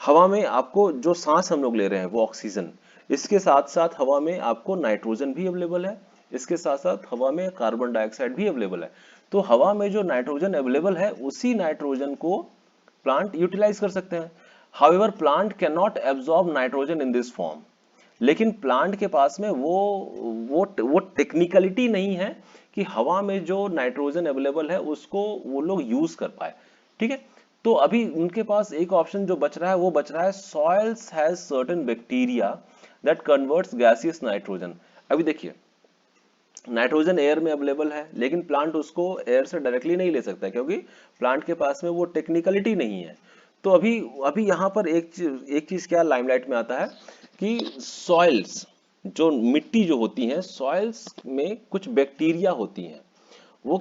हवा में आपको जो सांस हम लोग ले रहे हैं वो ऑक्सीजन, इसके साथ साथ हवा में आपको नाइट्रोजन भी अवेलेबल है, इसके साथ साथ हवा में कार्बन डाइऑक्साइड भी अवेलेबल है। तो हवा में जो नाइट्रोजन अवेलेबल है उसी नाइट्रोजन को प्लांट यूटिलाइज कर सकते हैं। However plant can not absorb nitrogen in this form. लेकिन प्लांट के पास में वो टेक्निकलिटी नहीं है कि हवा में जो नाइट्रोजन अवेलेबल है उसको वो लोग यूज कर पाए। ठीक है, तो अभी उनके पास एक ऑप्शन जो बच रहा है वो बच रहा है soils has certain bacteria that converts gaseous nitrogen. अभी देखिए नाइट्रोजन एयर में अवेलेबल है लेकिन प्लांट उसको एयर से डायरेक्टली नहीं ले सकता क्योंकि प्लांट के पास में वो टेक्निकलिटी नहीं है। तो अभी अभी यहाँ पर एक चीज क्या लाइमलाइट में आता है कि सॉइल्स, जो मिट्टी जो होती है, सॉइल्स में कुछ बैक्टीरिया होती हैं। वो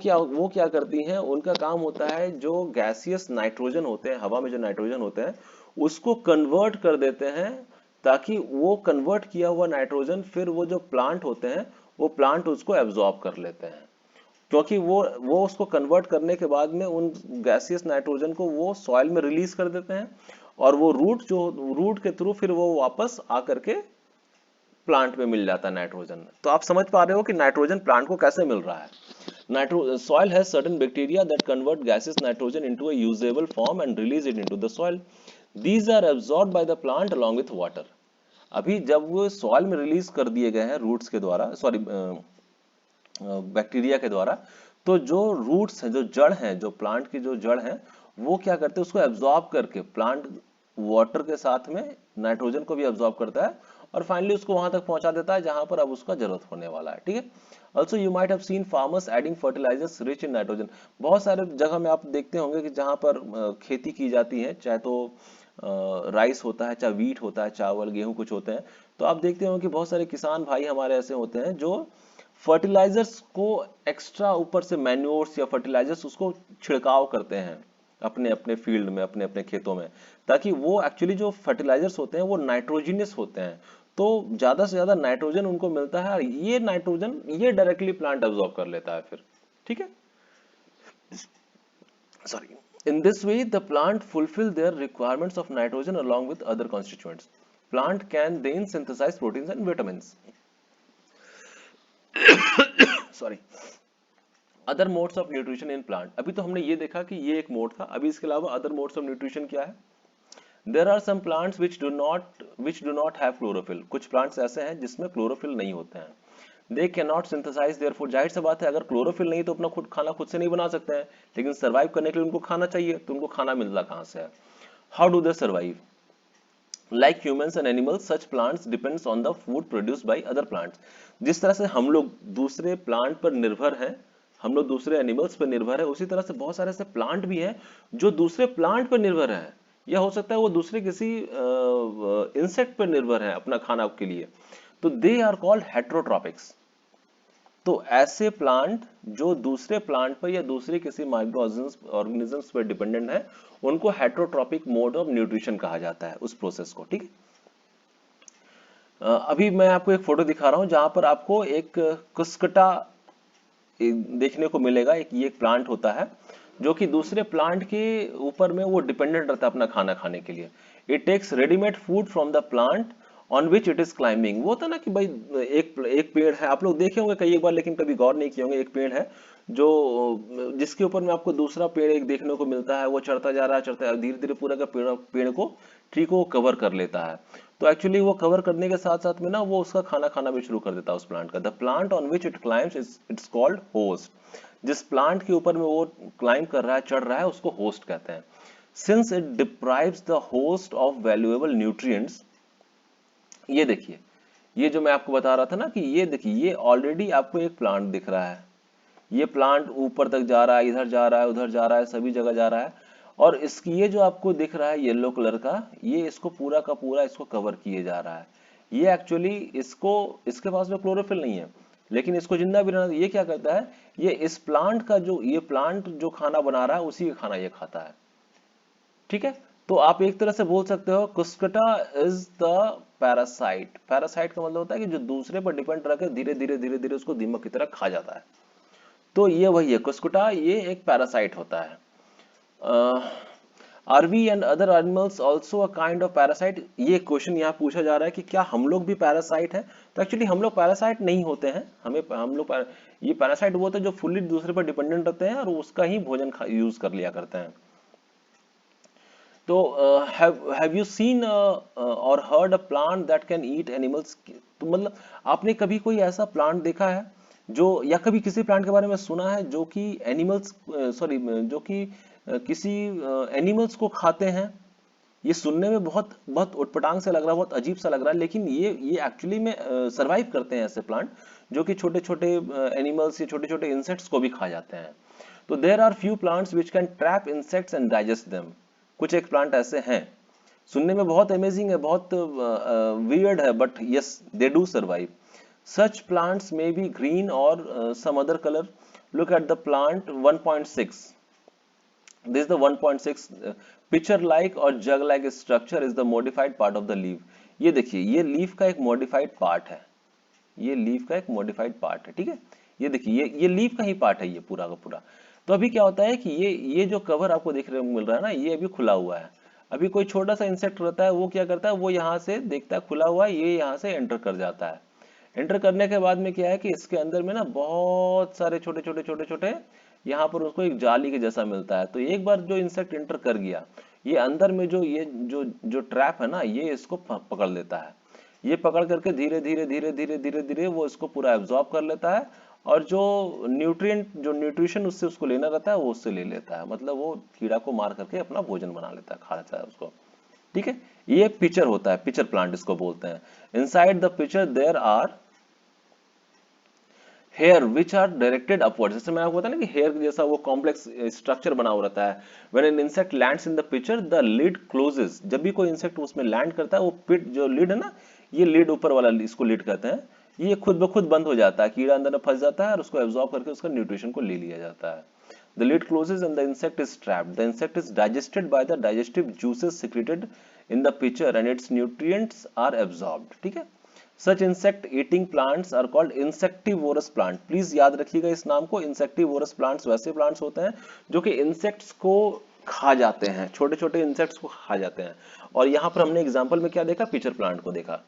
क्या करती हैं, उनका काम होता है जो गैसियस नाइट्रोजन होते हैं, हवा में जो नाइट्रोजन होते हैं उसको कन्वर्ट कर देते हैं, ताकि वो कन्वर्ट किया हुआ नाइट्रोजन फिर वो जो प्लांट होते हैं वो प्लांट उसको एब्जॉर्ब कर लेते हैं। क्योंकि वो उसको कन्वर्ट करने के बाद में उन गैसियस नाइट्रोजन को वो सॉइल में रिलीज कर देते हैं और वो रूट के थ्रू फिर वो वापस आकर के प्लांट में मिल जाता है नाइट्रोजन। तो आप समझ पा रहे हो कि नाइट्रोजन प्लांट को कैसे मिल रहा है। soil has certain bacteria that convert gaseous nitrogen into a usable form and release it into the soil. These are absorbed by the plant along with water. अभी जब वो सॉइल में रिलीज कर दिए गए हैं रूट्स के द्वारा, सॉरी बैक्टीरिया के द्वारा, तो जो रूट्स हैं, जो जड़ हैं, जो प्लांट की जो जड़ हैं, वो क्या करते हैं, उसको एब्जॉर्ब करके प्लांट वाटर के साथ में नाइट्रोजन को भी एब्जॉर्ब करता है और फाइनली उसको वहां तक पहुंचा देता है जहां पर अब उसका जरूरत होने वाला है। ठीक है, also you might have seen farmers adding fertilisers rich in nitrogen. बहुत सारे जगह में आप देखते होंगे कि जहां पर खेती की जाती है, चाहे तो राइस होता है, चाहे वीट होता है, चावल गेहूं कुछ होते हैं, तो आप देखते होंगे कि बहुत सारे किसान भाई हमारे ऐसे होते हैं जो फर्टिलाइजर्स को एक्स्ट्रा ऊपर से मैन्योर्स या फर्टिलाइजर्स उसको छिड़काव करते हैं अपने अपने फील्ड में, अपने अपने खेतों में, ताकि वो एक्चुअली जो फर्टिलाइजर्स होते हैं वो नाइट्रोजिनस होते हैं, तो ज्यादा से ज्यादा नाइट्रोजन उनको मिलता है और ये नाइट्रोजन ये डायरेक्टली प्लांट अब्सॉर्ब कर लेता है फिर। ठीक है, sorry, in this way the plant fulfill their requirements of nitrogen along with other constituents. Plant can then synthesize proteins and vitamins. Sorry. Other modes of nutrition in plant. अभी तो हमने ये देखा कि ये एक मोड था, अभी इसके अलावा अदर मोड्स ऑफ न्यूट्रिशन क्या है? There are some plants which do not have chlorophyll। कुछ प्लांट्स ऐसे हैं जिसमें क्लोरोफिल नहीं होते हैं। They can not synthesise their food. जाहिर सी बात है अगर क्लोरोफिल नहीं तो अपना खुद खाना खुद से नहीं बना सकते हैं, लेकिन सर्वाइव करने के लिए उनको खाना चाहिए, तो उनको खाना मिलता कहाँ से है? How do they survive? Like humans and animals such plants depends on the food produced by other plants. जिस तरह से हम लोग दूसरे प्लांट पर निर्भर हैं, हम लोग दूसरे एनिमल्स पर निर्भर है, उसी तरह से बहुत सारे ऐसे प्लांट भी हैं जो दूसरे प्लांट पर निर्भर है, या हो सकता है वो दूसरे किसी इंसेक्ट पर निर्भर है अपना खाना के लिए। तो दे आर कॉल्ड हेट्रोट्रॉपिक्स। तो ऐसे प्लांट जो दूसरे प्लांट पर या दूसरे किसी माइक्रो ऑर्गेनिजम्स पर डिपेंडेंट है, उनको हेट्रोट्रॉपिक मोड ऑफ न्यूट्रिशन कहा जाता है, उस प्रोसेस को। ठीक है, अभी मैं आपको एक फोटो दिखा रहा हूं जहां पर आपको एक कुस्कटा देखने को मिलेगा। ये एक प्लांट होता है जो कि दूसरे प्लांट के ऊपर में वो डिपेंडेंट रहता है अपना खाना खाने के लिए। It takes readymade food from the plant on which it is climbing. वो होता है ना कि भाई एक पेड़ है, आप लोग देखे होंगे कई एक बार, लेकिन कभी गौर नहीं किए होंगे। एक पेड़ है जो जिसके ऊपर में आपको दूसरा पेड़ एक देखने को मिलता है, वो चढ़ता जा रहा है, चढ़ता है, धीरे धीरे पूरा का पेड़ को, ट्री को कवर कर लेता है। तो एक्चुअली वो कवर करने के साथ साथ में ना वो उसका खाना खाना भी शुरू कर देता है उस प्लांट का। The plant on which it climbs it's called host. जिस प्लांट के ऊपर में वो क्लाइम कर रहा है, चढ़ रहा है, उसको होस्ट कहते हैं। Since it deprives the host of valuable nutrients. ये देखिए, ये जो मैं आपको बता रहा था ना कि ये देखिए, ये ऑलरेडी आपको एक प्लांट दिख रहा है। ये प्लांट ऊपर तक जा रहा है, इधर जा रहा है, उधर जा रहा है, सभी जगह जा रहा है। और इसकी ये जो आपको दिख रहा है येलो कलर का, ये इसको पूरा का पूरा इसको कवर किए जा रहा है। ये एक्चुअली इसको, इसके पास में क्लोरोफिल नहीं है, लेकिन इसको जिंदा भी रहना। ये क्या करता है, ये इस प्लांट का जो, ये प्लांट जो खाना बना रहा है उसी का खाना ये खाता है। ठीक है, तो आप एक तरह से बोल सकते हो कुस्कटा इज द पैरासाइट। पैरासाइट का मतलब होता है कि जो दूसरे पर डिपेंड रहकर धीरे धीरे धीरे धीरे उसको दीमक की तरह खा जाता है। तो ये वही है कुस्कुटा, ये एक पैरासाइट होता है। Are we and other animals also a kind of parasite. ये क्वेश्चन यहाँ पूछा जा रहा है कि क्या हम लोग भी पैरासाइट हैं। तो एक्चुअली हम लोग पैरासाइट नहीं होते हैं। ये पैरासाइट वो होते हैं जो फुल्ली दूसरे पर डिपेंडेंट रहते हैं और उसका ही भोजन यूज कर लिया करते हैं। तो हैव यू सीन और heard a plant that can eat animals. तो मतलब आपने कभी कोई ऐसा प्लांट देखा है जो, या कभी किसी प्लांट के बारे में सुना है जो कि एनिमल्स, सॉरी, जो कि किसी एनिमल्स को खाते हैं। ये सुनने में बहुत बहुत उटपटांग से लग रहा है, बहुत अजीब सा लग रहा है, लेकिन ये एक्चुअली में सरवाइव करते हैं ऐसे प्लांट जो कि छोटे छोटे एनिमल्स या छोटे छोटे इंसेक्ट्स को भी खा जाते हैं। तो there are few plants which can trap insects and digest them. कुछ एक प्लांट ऐसे हैं, सुनने में बहुत अमेजिंग है, बहुत वियर्ड है, but yes they do survive. Such plants may be green or some other colour. Look at the plant 1.6। This is the 1.6 pitcher like और jug like structure is the modified part of the leaf। ये देखिए, ये लीफ का एक मॉडिफाइड पार्ट है। ये लीफ का एक मॉडिफाइड पार्ट है। ठीक है, ये देखिए, ये लीफ का ही पार्ट है ये पूरा का पूरा। तो अभी क्या होता है कि ये जो कवर आपको देखने को मिल रहा है ना, ये अभी खुला हुआ है। अभी कोई छोटा सा इंसेक्ट रहता है, वो क्या करता है, वो यहाँ से देखता है खुला हुआ है, ये यहाँ से एंटर कर जाता है। एंटर करने के बाद में क्या है कि इसके अंदर में ना बहुत सारे छोटे छोटे छोटे छोटे, यहाँ पर उसको एक जाली के जैसा मिलता है। तो एक बार जो इंसेक्ट एंटर कर गया, ये अंदर में जो ये जो ट्रैप है ना, ये इसको पकड़ लेता है। ये पकड़ करके धीरे धीरे धीरे धीरे धीरे धीरे वो इसको पूरा एब्जॉर्ब कर लेता है, और जो न्यूट्रिएंट, जो न्यूट्रिशन उससे उसको लेना रहता है वो उससे ले लेता है। मतलब वो कीड़ा को मार करके अपना भोजन बना लेता है, खा लेता है उसको। ठीक है, ये पिचर होता है, पिचर प्लांट इसको बोलते हैं। Inside the pitcher there are hair which are directed upward. जैसे मैंने आपको बताया ना कि हेयर जैसा वो कॉम्प्लेक्स स्ट्रक्चर बना हुआ रहता है। When an insect lands in the pitcher the lid closes. जब भी कोई इंसेक्ट उसमें लैंड करता है, वो पिट जो लिड है ना, ये लिड ऊपर वाला, इसको लिड कहते हैं, ये खुद ब खुद बंद हो जाता है। कीड़ा अंदर में फंस जाता है और उसको एब्जॉर्ब करके उसका न्यूट्रिशन को ले लिया जाता है। The lid closes and the insect is trapped. The insect is digested by the digestive juices secreted in the pitcher and its nutrients are absorbed. ठीक है, Such insect eating plants are called insectivorous plant। Please याद रखिएगा इस नाम को। insectivorous plants वैसे plants होते हैं जो कि insects को खा जाते हैं, छोटे छोटे insects को खा जाते हैं। और यहाँ पर हमने एग्जाम्पल में क्या देखा, पिचर प्लांट को देखा।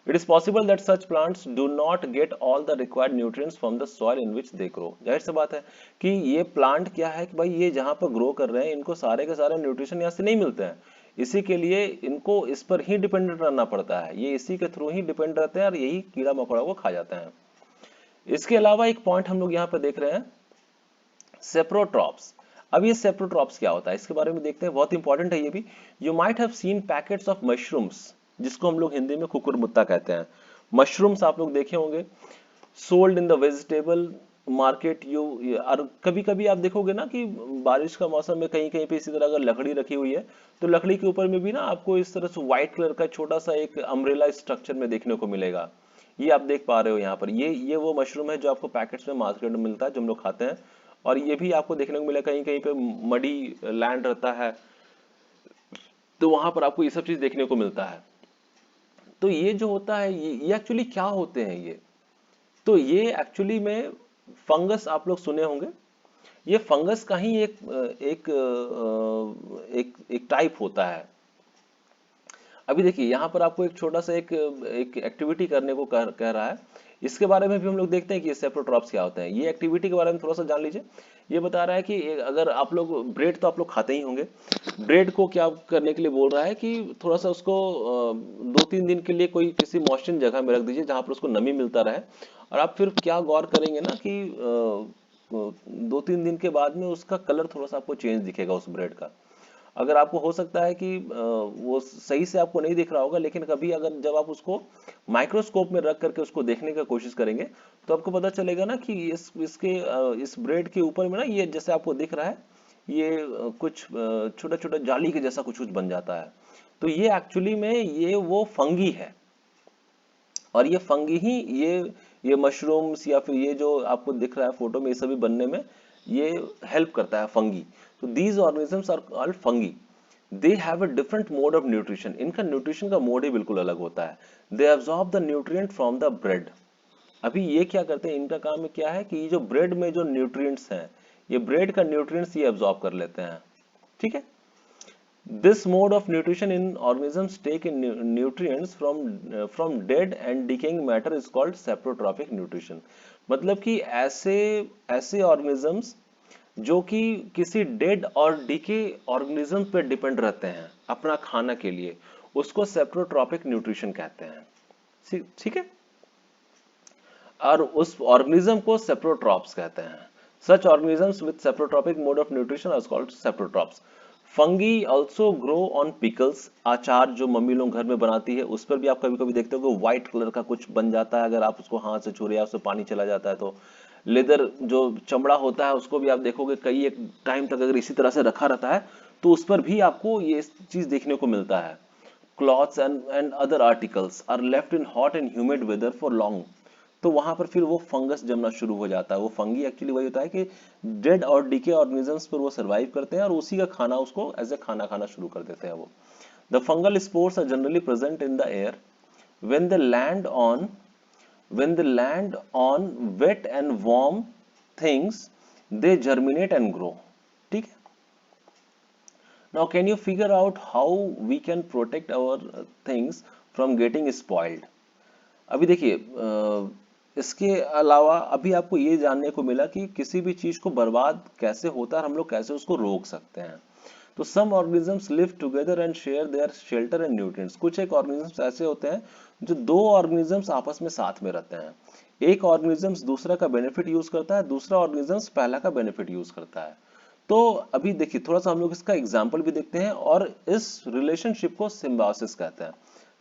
It is possible that such plants do not get all the required nutrients from the soil in which they grow। जाहिर सी बात है कि ये प्लांट क्या है कि भाई ये जहाँ पर ग्रो कर रहे हैं, इनको सारे के सारे न्यूट्रिशन यहाँ से नहीं मिलते हैं। इसी के लिए इनको इस पर ही डिपेंडेंट रहना पड़ता है। ये इसी के थ्रू ही डिपेंड रहते हैं और यही कीड़ा मकोड़ा को खा जाते हैं। इसके अलावा एक पॉइंट हम लोग यहाँ पर देख रहे हैं, सेप्रोट्रॉप्स। अब ये सेप्रोट्रॉप्स क्या होता है इसके बारे में देखते हैं, बहुत इंपॉर्टेंट है ये भी। You might have scene packets of mushrooms, जिसको हम लोग हिंदी में कुकुरमुत्ता कहते हैं। मशरूम्स आप लोग देखे होंगे, sold in the vegetable market. You और कभी कभी आप देखोगे ना कि बारिश का मौसम में कहीं कहीं पे इसी तरह अगर लकड़ी रखी हुई है तो लकड़ी के ऊपर में भी ना आपको इस तरह से व्हाइट कलर का छोटा सा एक अम्ब्रेला स्ट्रक्चर में देखने को मिलेगा। ये आप देख पा रहे हो यहाँ पर, ये वो मशरूम है जो आपको पैकेट्स में मार्केट में मिलता है, जो हम लोग खाते हैं। और ये भी आपको देखने को मिलेगा कहीं कहीं पे मडी लैंड रहता है तो वहां पर आपको ये सब चीज देखने को मिलता है। तो ये जो होता है ये एक्चुअली क्या होते हैं ये, तो ये एक्चुअली में फंगस आप लोग सुने होंगे। ये फंगस का ही एक एक टाइप होता है। अभी देखिए यहाँ पर आपको एक छोटा सा एक एक्टिविटी करने को कह रहा है, इसके बारे में भी हम लोग देखते हैं कि ये सेप्रोट्रॉप्स क्या होते हैं। ये एक्टिविटी के बारे में थोड़ा सा जान लीजिए। ये बता रहा है कि अगर आप लोग ब्रेड तो आप लोग खाते ही होंगे, ब्रेड को क्या करने के लिए बोल रहा है कि थोड़ा सा उसको 2-3 दिन के लिए कोई किसी मॉइस्चर जगह में रख दीजिए जहां पर उसको नमी मिलता रहे। और आप फिर क्या गौर करेंगे ना कि 2-3 दिन के बाद में उसका कलर थोड़ा सा आपको चेंज दिखेगा उस ब्रेड का। अगर आपको हो सकता है कि वो सही से आपको नहीं दिख रहा होगा, लेकिन कभी अगर जब आप उसको माइक्रोस्कोप में रख करके उसको देखने का कोशिश करेंगे तो आपको पता चलेगा ना कि इस ब्रेड के ऊपर में ना ये जैसे आपको दिख रहा है ये कुछ छोटा छोटा जाली के जैसा कुछ कुछ बन जाता है। तो ये एक्चुअली में ये वो फंगी है, और ये फंगी ही ये मशरूम्स या फिर ये जो आपको दिख रहा है फोटो में ये सभी बनने में ये हेल्प करता है, फंगी। तो these organisms are called fungi. They have a different mode of nutrition, इनका न्यूट्रिशन का मोड ही बिल्कुल अलग होता है। They absorb the nutrient from the bread. अभी ये क्या करते हैं, इनका काम क्या है कि ये जो ब्रेड में जो न्यूट्रिएंट्स हैं, ये ब्रेड का न्यूट्रिएंट्स ये एब्जॉर्ब कर लेते हैं, ठीक है। This mode of nutrition in organisms take in nutrients from dead and decaying matter is called saprotrophic nutrition। मतलब कि ऐसे ऐसे organisms जो कि किसी डेड और डिके ऑर्गेनिज्म पे डिपेंड रहते हैं अपना खाना के लिए, उसको सेप्रोट्रॉपिक न्यूट्रिशन कहते हैं, ठीक है। और उस ऑर्गेनिज्म को सेप्रोट्रॉप्स कहते हैं। Such organisms with saprotrophic mode of nutrition are called saprotrophs. Fungi also grow on pickles, अचार जो मम्मी लोग घर में बनाती है उस पर भी आप कभी कभी देखते हो कि व्हाइट कलर का कुछ बन जाता है, अगर आप उसको हाथ से छू रहे हैं उससे पानी चला जाता है तो। लेदर जो चमड़ा होता है उसको भी आप देखोगे कई एक टाइम तक अगर इसी तरह से रखा रहता है तो उस पर भी आपको ये चीज देखने को मिलता है। Clothes and other articles are left in hot and humid weather for long, तो वहां पर फिर वो फंगस जमना शुरू हो जाता है। वो फंगी एक्चुअली वही होता है कि डेड और डीके ऑर्गेनिजम्स पर वो सर्वाइव करते हैं और उसी का खाना उसको एज ए खाना खाना शुरू कर देते हैं वो। The fungal spores are generally present in the air when they land on wet and warm things they germinate and grow, ठीक है। Now can you figure out how we can protect our things from getting spoiled. अभी देखिए इसके अलावा अभी आपको ये जानने को मिला कि किसी भी चीज को बर्बाद कैसे होता है और हम लोग कैसे उसको रोक सकते हैं। तो some organisms live together and share their shelter and nutrients. कुछ एक ऑर्गेनिजम्स ऐसे होते हैं जो दो ऑर्गेनिजम्स आपस में साथ में रहते हैं। एक ऑर्गेनिजम्स दूसरा का बेनिफिट यूज करता है, दूसरा ऑर्गेनिजम्स पहला का बेनिफिट यूज करता है। तो अभी देखिए थोड़ा सा हम लोग इसका एग्जाम्पल भी देखते हैं, और इस रिलेशनशिप को सिम्बायोसिस कहते हैं।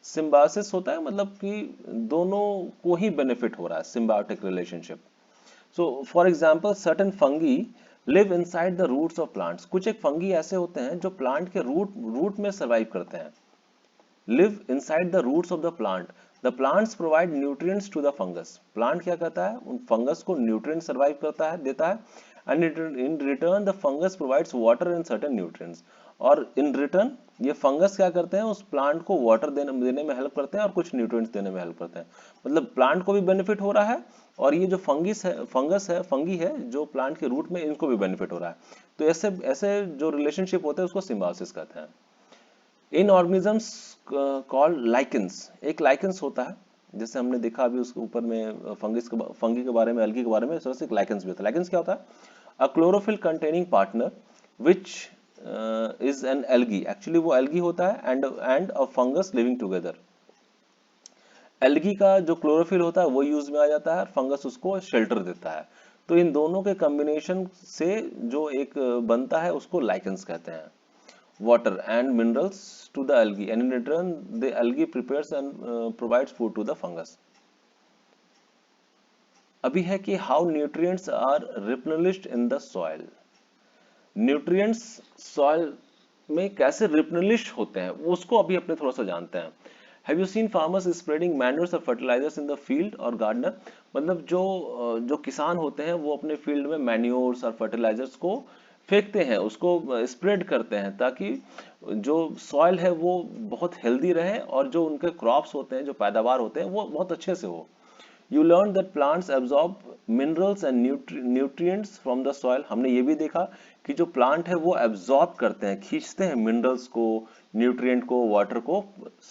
सिम्बायोसिस होता है मतलब कि दोनों को ही बेनिफिट हो रहा है, symbiotic relationship. So for example certain fungi live inside the roots of plants. कुछ एक फंगी ऐसे होते हैं जो प्लांट के रूट में सर्वाइव करते हैं। Live inside the roots of the plant, the plants provide nutrients to the fungus. Plant क्या करता है, उन फंगस को न्यूट्रिएंट सर्वाइव करता है, देता है, and in return the fungus provides water and certain nutrients. और इन रिटर्न ये फंगस क्या करते हैं, उस प्लांट को वाटर देने में हेल्प करते हैं और कुछ न्यूट्रिएंट्स देने में हेल्प करते हैं। मतलब प्लांट को भी बेनिफिट हो रहा है और ये जो फंगी है जो प्लांट के रूट में, इनको भी बेनिफिट हो रहा है। तो ऐसे ऐसे जो रिलेशनशिप होते हैं उसको सिम्बायोसिस कहते हैं। इन ऑर्गेनिजम्स कॉल्ड लाइकेंस, एक लाइकेंस होता है जैसे हमने देखा अभी उसके ऊपर में फंगी के बारे में, एल्गी के बारे में, इस तरह से एक लाइकेंस भी होता है। लाइकेंस क्या होता है, अ chlorophyll containing partner which is an algae. Actually वो एल्गी होता है and a fungus living together. Algae का जो क्लोरोफिल होता है वो यूज में आ जाता है, फंगस उसको शेल्टर देता है। तो इन दोनों के कॉम्बिनेशन से जो एक बनता है उसको लाइकेंस कहते हैं। water and minerals to the algae, and in return the algae prepares and provides food to the fungus. अभी है कि how nutrients are replenished in the soil. Nutrients soil में कैसे replenish होते हैं वो उसको अभी अपने थोड़ा सा जानते हैं। Have you seen farmers spreading manures or fertilizers in the field or gardener? मतलब जो किसान होते हैं वो अपने फील्ड में मैन्योर्स और फर्टिलाइजर्स को फेंकते हैं, उसको स्प्रेड करते हैं ताकि जो सॉइल है वो बहुत हेल्दी रहे और जो उनके क्रॉप्स होते हैं, जो पैदावार होते हैं वो बहुत अच्छे से हो। You learned that plants absorb minerals and nutrients from the soil. हमने ये भी देखा कि जो प्लांट है वो एब्जॉर्ब करते हैं, खींचते हैं मिनरल्स को, न्यूट्रिएंट को, वाटर को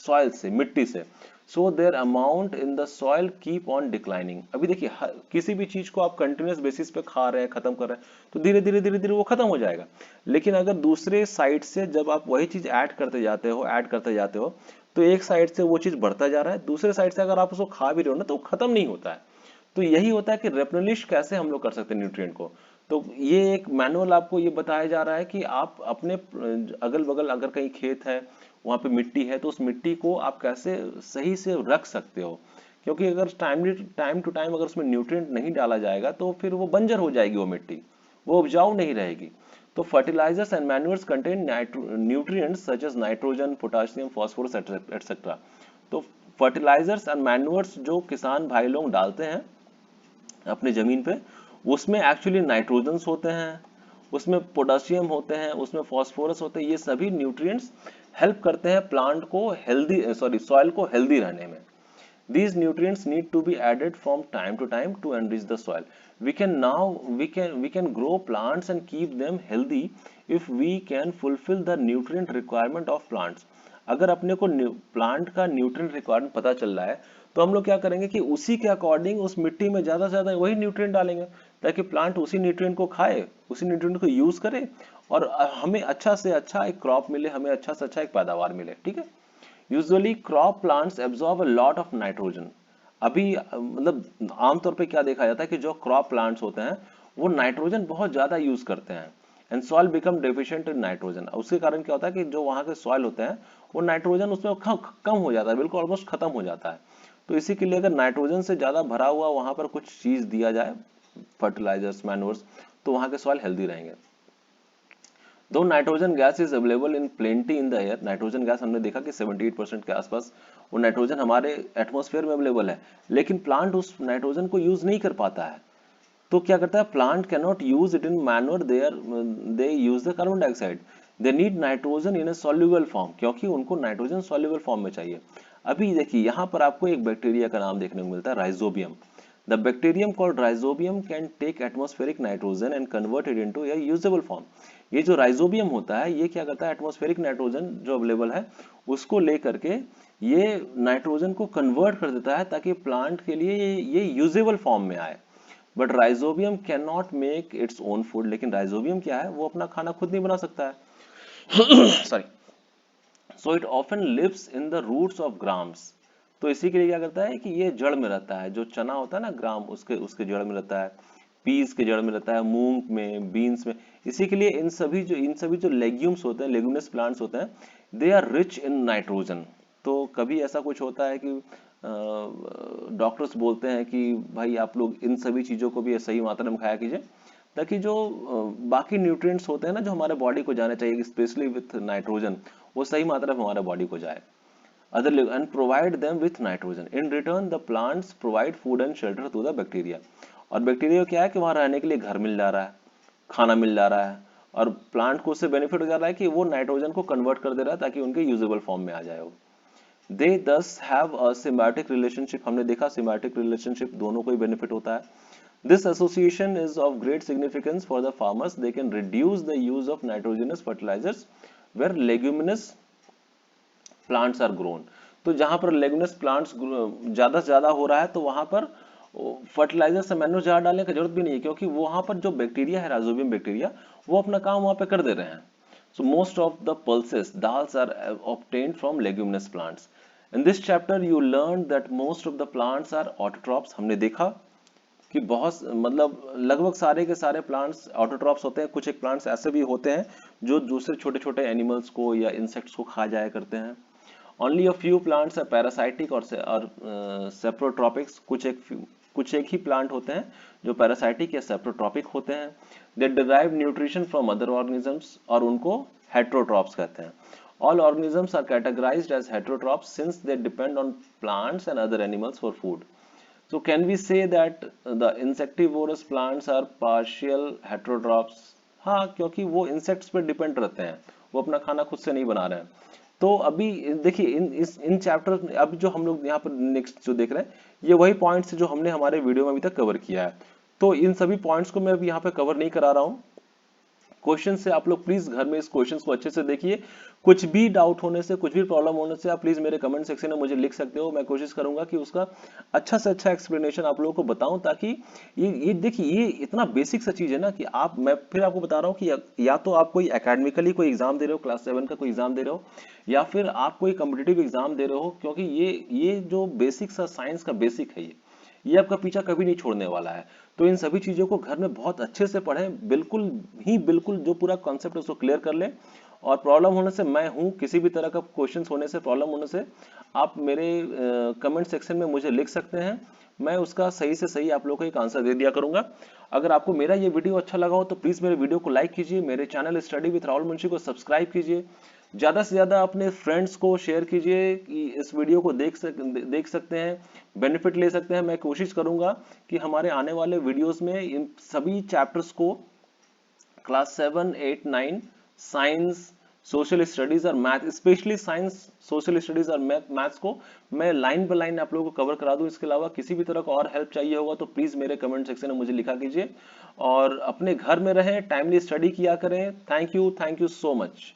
सॉइल से, मिट्टी से। So their amount in the soil keep on declining. अभी देखिए किसी भी चीज को आप कंटिन्यूस बेसिस पे खा रहे हैं, खत्म कर रहे हैं, तो धीरे धीरे वो खत्म हो जाएगा। लेकिन अगर दूसरे साइड से जब आप वही चीज ऐड करते जाते हो तो एक साइड से वो चीज बढ़ता जा रहा है, दूसरे साइड से अगर आप उसको खा भी रहे हो ना तो वो खत्म नहीं होता है। तो यही होता है कि रेप्लेनिश कैसे हम लोग कर सकते हैं न्यूट्रिएंट को। तो ये एक मैनुअल आपको ये बताया जा रहा है कि आप अपने अगल बगल अगर कहीं खेत है, वहां पे मिट्टी है, तो उस मिट्टी को आप कैसे सही से रख सकते हो, क्योंकि अगर टाइम टू टाइम अगर उसमें न्यूट्रिएंट नहीं डाला जाएगा तो फिर वो बंजर हो जाएगी, वो मिट्टी वो उपजाऊ नहीं रहेगी। तो fertilisers and manures contain nutrients such as nitrogen, potassium, phosphorus etcetera. तो फर्टिलाइजर्स एंड मैन्यूअर्स जो किसान भाई लोग डालते हैं अपने जमीन पे, उसमें एक्चुअली नाइट्रोजन्स होते हैं, उसमें पोटेशियम होते हैं, उसमें फास्फोरस होते हैं। ये सभी न्यूट्रिएंट्स हेल्प करते हैं प्लांट को सॉइल को हेल्दी रहने में। These nutrients need to be added from time to time to enrich the soil. We can grow plants and keep them healthy if we can fulfill the nutrient requirement of plants. अगर अपने को प्लांट का न्यूट्रिएंट रिक्वायरमेंट पता चल रहा है तो हम लोग क्या करेंगे कि उसी के अकॉर्डिंग उस मिट्टी में ज्यादा से ज्यादा वही न्यूट्रिएंट डालेंगे ताकि प्लांट उसी न्यूट्रिएंट को खाए, उसी न्यूट्रिएंट को यूज करे और हमें अच्छा से अच्छा एक क्रॉप मिले, हमें अच्छा से अच्छा एक पैदावार मिले। ठीक है। Usually crop plants absorb a lot of nitrogen. अभी मतलब आमतौर पे क्या देखा जाता है कि जो क्रॉप प्लांट्स होते हैं वो नाइट्रोजन बहुत ज्यादा यूज करते हैं and soil become deficient in nitrogen. उसके कारण क्या होता है कि जो वहां के सॉइल होते हैं वो नाइट्रोजन उसमें कम हो जाता है, बिल्कुल ऑलमोस्ट खत्म हो जाता है। तो इसी के लिए अगर नाइट्रोजन से ज्यादा भरा हुआ वहां पर कुछ चीज दिया जाए, फर्टिलाइजर्स, मैन्योर्स, तो वहां के सॉइल हेल्दी रहेंगे। दो nitrogen gas is available in plenty in the air. Nitrogen gas हमने देखा कि 78% के आसपास वो नाइट्रोजन हमारे एटमॉस्फेयर में अवेलेबल है, लेकिन प्लांट उस नाइट्रोजन को यूज नहीं कर पाता है। तो क्या करता है, plant can not use it in manure, they use the carbon dioxide. They need nitrogen in A soluble form, क्योंकि उनको नाइट्रोजन सॉल्युबल फॉर्म में चाहिए। अभी देखिए यहाँ पर आपको एक बैक्टीरिया का नाम देखने को मिलता है, rhizobium. The bacterium called rhizobium can take atmospheric nitrogen and convert it into a usable form. ये जो राइजोबियम होता है ये क्या करता है, एटमॉस्फेरिक नाइट्रोजन जो अवेलेबल है उसको लेकर के ये नाइट्रोजन को कन्वर्ट कर देता है ताकि प्लांट के लिए ये यूजेबल फॉर्म में आए। But rhizobium can not make its own food. लेकिन राइजोबियम क्या है, वो अपना खाना खुद नहीं बना सकता है। Sorry. So it often lives in the roots of grams. तो इसी के लिए क्या करता है कि ये जड़ में रहता है, जो चना होता है ना ग्राम, उसके जड़ में रहता है, पीस के जड़ में रहता है, मूंग में, बीन्स में। इसी के लिए इन सभी जो लेग्यूम्स होते हैं, लेग्यूमिनस प्लांट्स होते हैं, they are rich in nitrogen. तो कभी ऐसा कुछ होता है कि डॉक्टर्स बोलते हैं कि भाई आप लोग इन सभी चीजों को भी सही मात्रा में खाया कीजिए ताकि जो बाकी न्यूट्रिएंट्स होते हैं ना जो हमारे बॉडी को जाने चाहिए, स्पेशली विथ नाइट्रोजन, वो सही मात्रा में हमारे बॉडी को जाए। Other and provide them with nitrogen. In return, the plants provide food and shelter to the bacteria. और बैक्टीरिया क्या है कि वहां रहने के लिए घर मिल जा रहा है, खाना मिल जा रहा है, और प्लांट को उससे बेनिफिट हो जा रहा है कि वो नाइट्रोजन को कन्वर्ट कर दे रहा है ताकि उनके यूजेबल फॉर्म में आ जाए वो। They thus have a symbiotic relationship. हमने देखा symbiotic relationship दोनों को ही बेनिफिट होता है। This association is of great significance for the farmers. They can reduce the use of nitrogenous fertilizers where leguminous plants are grown. तो जहां पर लेगुमिनस प्लांट्स ज्यादा से ज्यादा हो रहा है तो वहां पर फर्टिलाइजर से मैन्योर ज्यादा डालने की जरूरत भी नहीं है, क्योंकि वहां पर जो बैक्टीरिया है, राइजोबियम बैक्टीरिया, वो अपना काम वहां पे कर दे रहे हैं। So most of the pulses dals are obtained from leguminous plants. In this chapter you learn that most of the plants are autotrophs. हमने देखा कि बहुत मतलब लगभग सारे के सारे प्लांट्स ऑटोट्रॉप्स होते हैं। कुछ एक प्लांट्स ऐसे भी होते हैं जो दूसरे छोटे छोटे एनिमल्स को या इंसेक्ट्स को खा जाया करते हैं। Only a few plants are parasitic और सेप्रोट्रॉपिक्स। कुछ एक ही प्लांट होते हैं जो पैरासाइटिक या सेप्रोट्रॉपिक होते हैं। They derive nutrition from other organisms और उनको हेट्रोट्रॉप्स कहते हैं। All organisms are categorised as heterotrophs since they depend on plants and other animals for food. So can we say that the insectivorous plants are partial heterotrophs? हाँ, क्योंकि वो इंसेक्ट्स पे डिपेंड रहते हैं, वो अपना खाना खुद से नहीं बना रहे हैं। तो अभी देखिए इन चैप्टर अब जो हम लोग यहाँ पर नेक्स्ट जो देख रहे हैं, ये वही पॉइंट्स जो हमने हमारे वीडियो में अभी तक कवर किया है। तो इन सभी पॉइंट्स को मैं अभी यहाँ पे कवर नहीं करा रहा हूँ। क्वेश्चन से आप लोग प्लीज घर में इस क्वेश्चंस को अच्छे से देखिए। कुछ भी डाउट होने से, कुछ भी प्रॉब्लम होने से आप प्लीज मेरे कमेंट सेक्शन में मुझे लिख सकते हो। मैं कोशिश करूंगा कि उसका अच्छा से अच्छा एक्सप्लेनेशन आप लोगों को बताऊं, ताकि ये देखिए ये इतना बेसिक सा चीज है ना कि आप, मैं फिर आपको बता रहा हूँ कि या तो आप कोई एकेडमिकली कोई एग्जाम दे रहे हो, क्लास 7 का कोई एग्जाम दे रहे हो, या फिर आप कोई कम्पिटिटिव एग्जाम दे रहे हो, क्योंकि ये जो बेसिक सा साइंस का बेसिक है, ये आपका पीछा कभी नहीं छोड़ने वाला है। तो इन सभी चीजों को घर में बहुत अच्छे से पढ़ें, बिल्कुल जो पूरा कॉन्सेप्ट है उसको क्लियर कर लें। और प्रॉब्लम होने से मैं हूं, किसी भी तरह का क्वेश्चन होने से, प्रॉब्लम होने से आप मेरे कमेंट सेक्शन में मुझे लिख सकते हैं। मैं उसका सही से सही आप लोगों को एक आंसर दे दिया करूंगा। अगर आपको मेरा ये वीडियो अच्छा लगा हो तो प्लीज मेरे वीडियो को लाइक कीजिए, मेरे channel study with Rahul Munshi को सब्सक्राइब कीजिए, ज्यादा से ज्यादा अपने फ्रेंड्स को शेयर कीजिए कि इस वीडियो को देख सकते हैं, बेनिफिट ले सकते हैं। मैं कोशिश करूंगा कि हमारे आने वाले वीडियोस में इन सभी चैप्टर्स को, क्लास 7, 8, 9 साइंस, सोशल स्टडीज और math, specially science, social studies और मैथ्स को मैं लाइन बाय लाइन आप लोगों को कवर करा दूं। इसके अलावा किसी भी तरह का और हेल्प चाहिए होगा तो प्लीज मेरे कमेंट सेक्शन में मुझे लिखा कीजिए। और अपने घर में रहें, टाइमली स्टडी किया करें। Thank you so much.